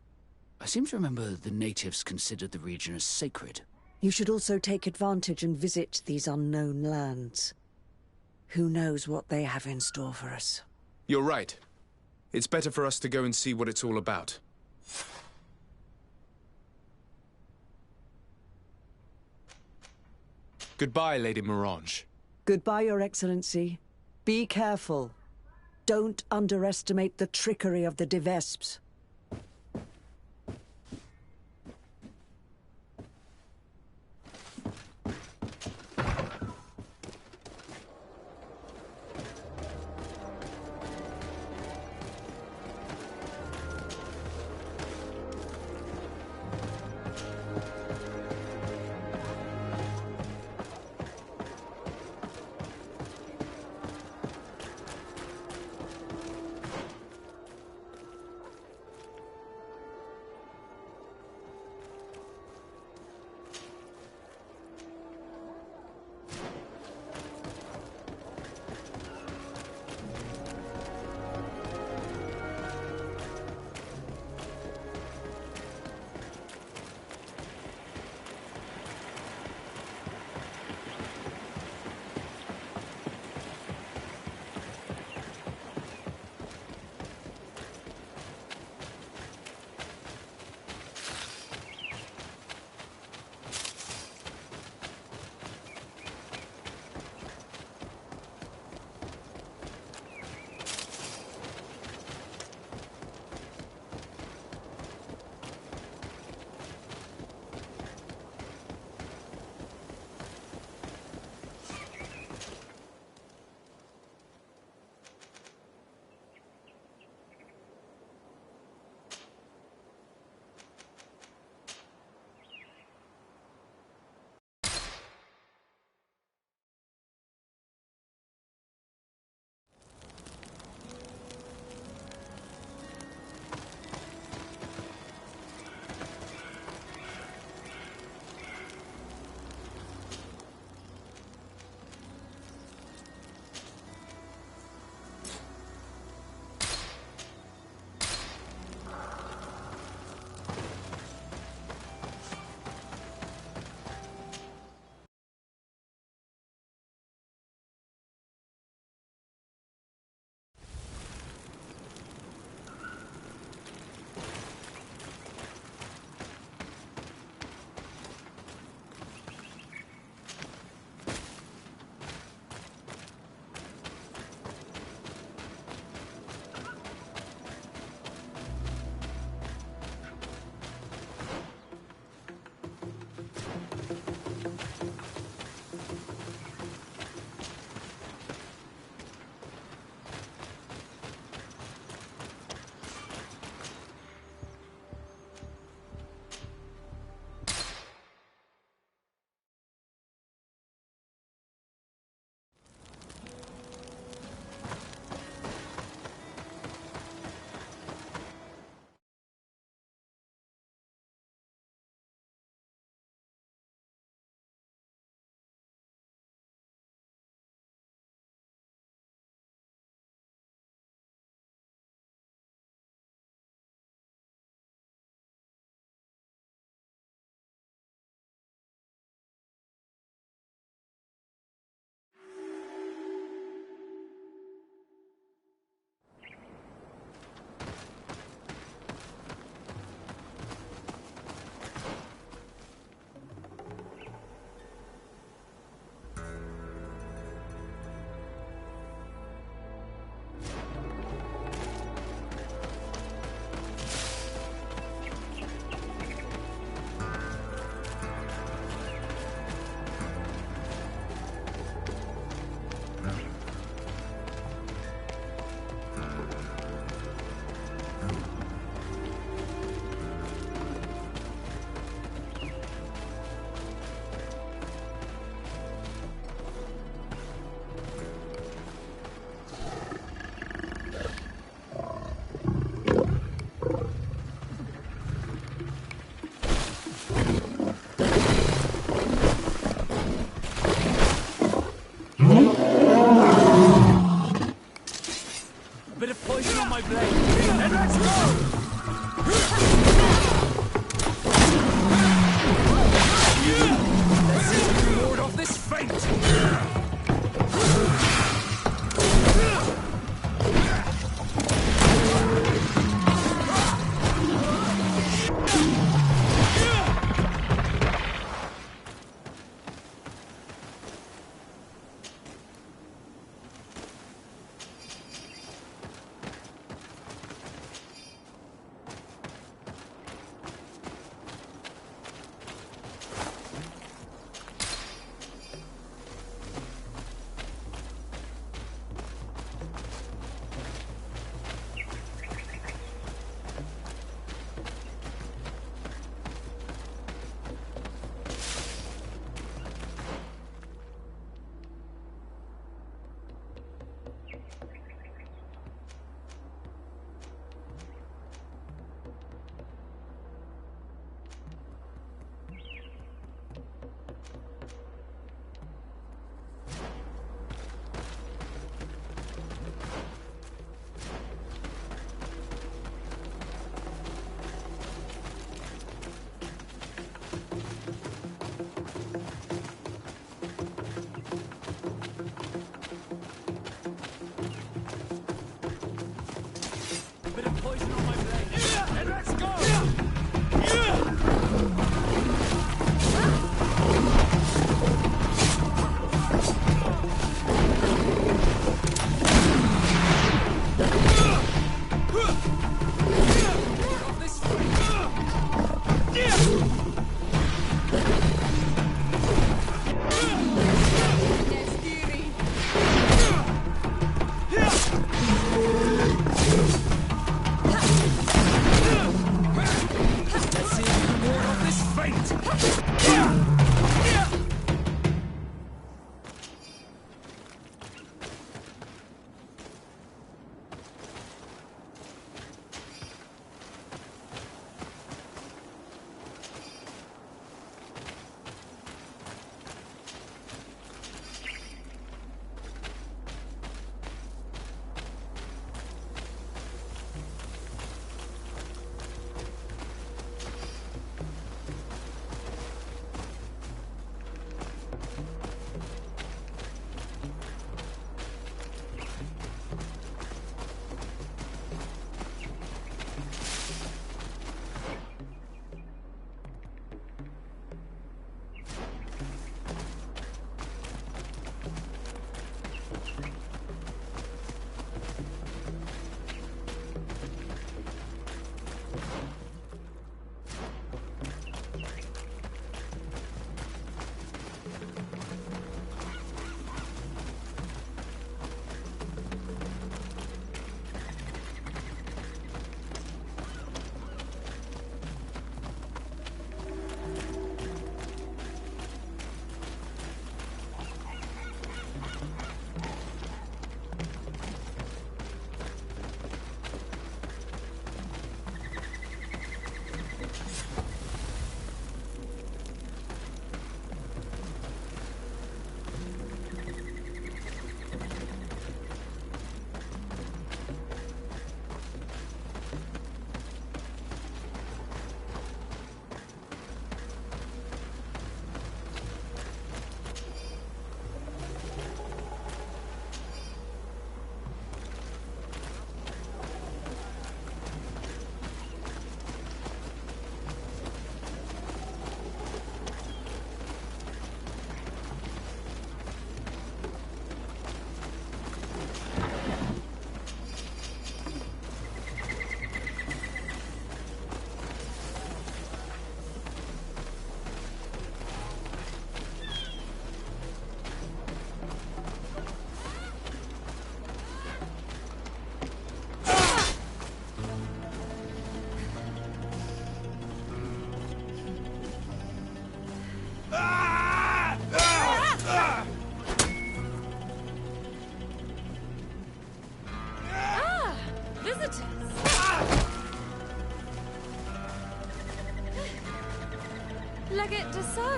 I seem to remember the natives considered the region as sacred. You should also take advantage and visit these unknown lands. Who knows what they have in store for us? You're right. It's better for us to go and see what it's all about. Goodbye, Lady Morange. Goodbye, Your Excellency. Be careful. Don't underestimate the trickery of the De Vesps.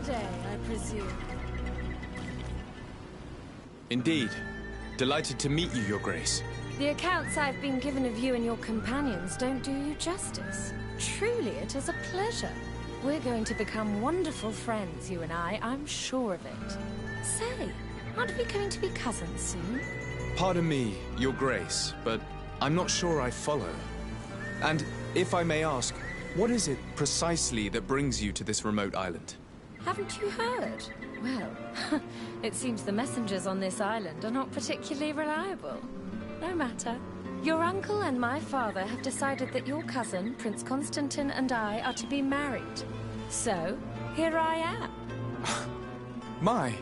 Blade, I presume. Indeed. Delighted to meet you, Your Grace. The accounts I've been given of you and your companions don't do you justice. Truly, it is a pleasure. We're going to become wonderful friends, you and I'm sure of it. Say, aren't we going to be cousins soon? Pardon me, Your Grace, but I'm not sure I follow. And if I may ask, what is it precisely that brings you to this remote island? Haven't you heard? Well, it seems the messengers on this island are not particularly reliable. No matter. Your uncle and my father have decided that your cousin, Prince Constantine, and I are to be married. So, here I am.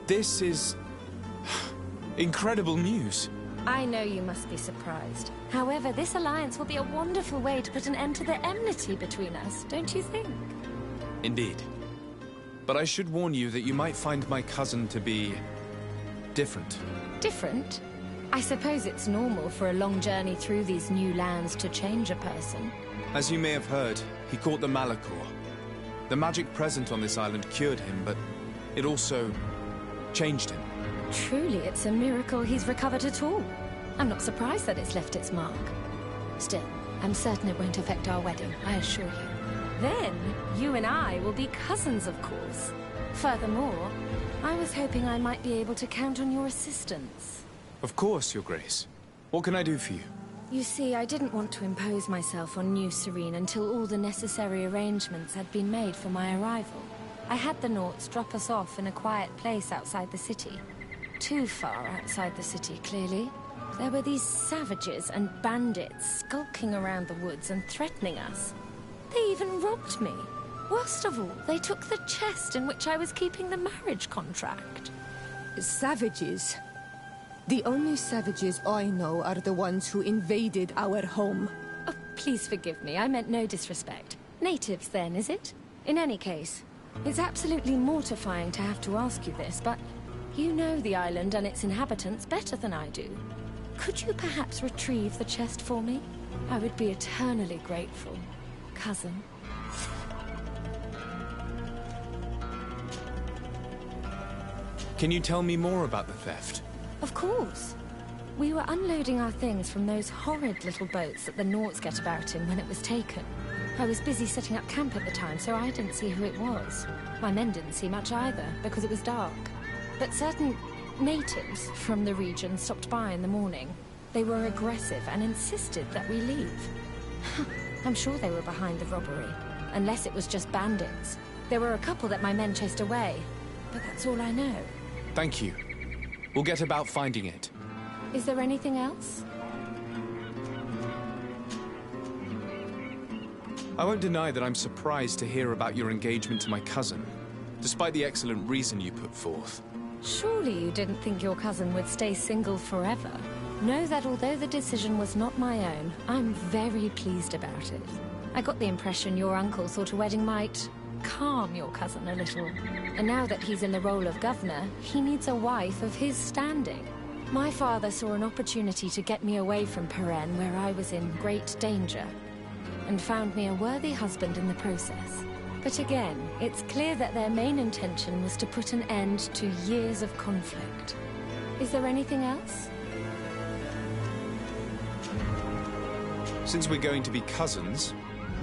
This is incredible news. I know you must be surprised. However, this alliance will be a wonderful way to put an end to the enmity between us, don't you think? Indeed. But I should warn you that you might find my cousin to be different. Different? I suppose it's normal for a long journey through these new lands to change a person. As you may have heard, he caught the Malachor. The magic present on this island cured him, but it also changed him. Truly, it's a miracle he's recovered at all. I'm not surprised that it's left its mark. Still, I'm certain it won't affect our wedding, I assure you. Then, you and I will be cousins, of course. Furthermore, I was hoping I might be able to count on your assistance. Of course, Your Grace. What can I do for you? You see, I didn't want to impose myself on New Serene until all the necessary arrangements had been made for my arrival. I had the Nauts drop us off in a quiet place outside the city. Too far outside the city, clearly. There were these savages and bandits skulking around the woods and threatening us. They even robbed me. Worst of all, they took the chest in which I was keeping the marriage contract. Savages? The only savages I know are the ones who invaded our home. Oh, please forgive me. I meant no disrespect. Natives, then, is it? In any case, it's absolutely mortifying to have to ask you this, but you know the island and its inhabitants better than I do. Could you perhaps retrieve the chest for me? I would be eternally grateful, cousin. Can you tell me more about the theft? Of course. We were unloading our things from those horrid little boats that the Nauts get about in when it was taken. I was busy setting up camp at the time, so I didn't see who it was. My men didn't see much either, because it was dark. But certain natives from the region stopped by in the morning. They were aggressive and insisted that we leave. I'm sure they were behind the robbery, unless it was just bandits. There were a couple that my men chased away, but that's all I know. Thank you. We'll get about finding it. Is there anything else? I won't deny that I'm surprised to hear about your engagement to my cousin, despite the excellent reason you put forth. Surely you didn't think your cousin would stay single forever. Know that although the decision was not my own, I'm very pleased about it. I got the impression your uncle thought a wedding might calm your cousin a little. And now that he's in the role of governor, he needs a wife of his standing. My father saw an opportunity to get me away from Peren, where I was in great danger, and found me a worthy husband in the process. But again, it's clear that their main intention was to put an end to years of conflict. Is there anything else? Since we're going to be cousins,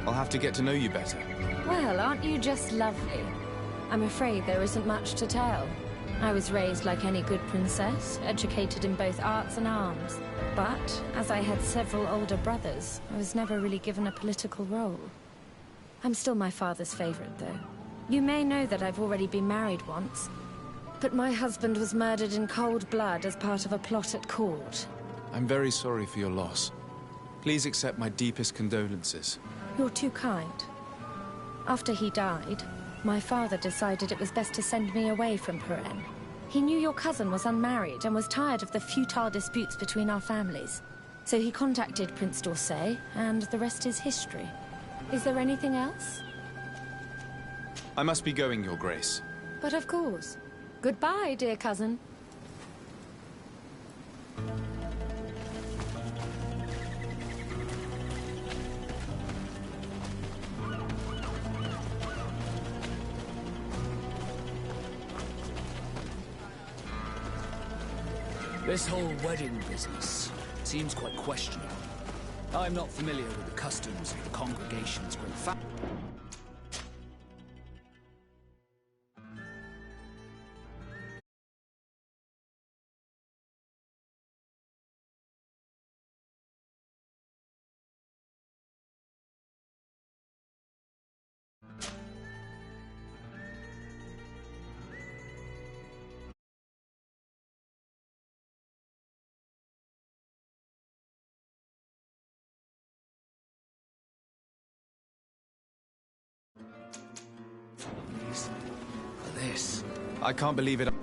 I'll have to get to know you better. Well, aren't you just lovely? I'm afraid there isn't much to tell. I was raised like any good princess, educated in both arts and arms. But, as I had several older brothers, I was never really given a political role. I'm still my father's favorite, though. You may know that I've already been married once, but my husband was murdered in cold blood as part of a plot at court. I'm very sorry for your loss. Please accept my deepest condolences. You're too kind. After he died, my father decided it was best to send me away from Peren. He knew your cousin was unmarried and was tired of the futile disputes between our families. So he contacted Prince d'Orsay, and the rest is history. Is there anything else? I must be going, Your Grace. But of course. Goodbye, dear cousin. This whole wedding business seems quite questionable. I'm not familiar with the customs of the congregation's great family. For this. I can't believe it.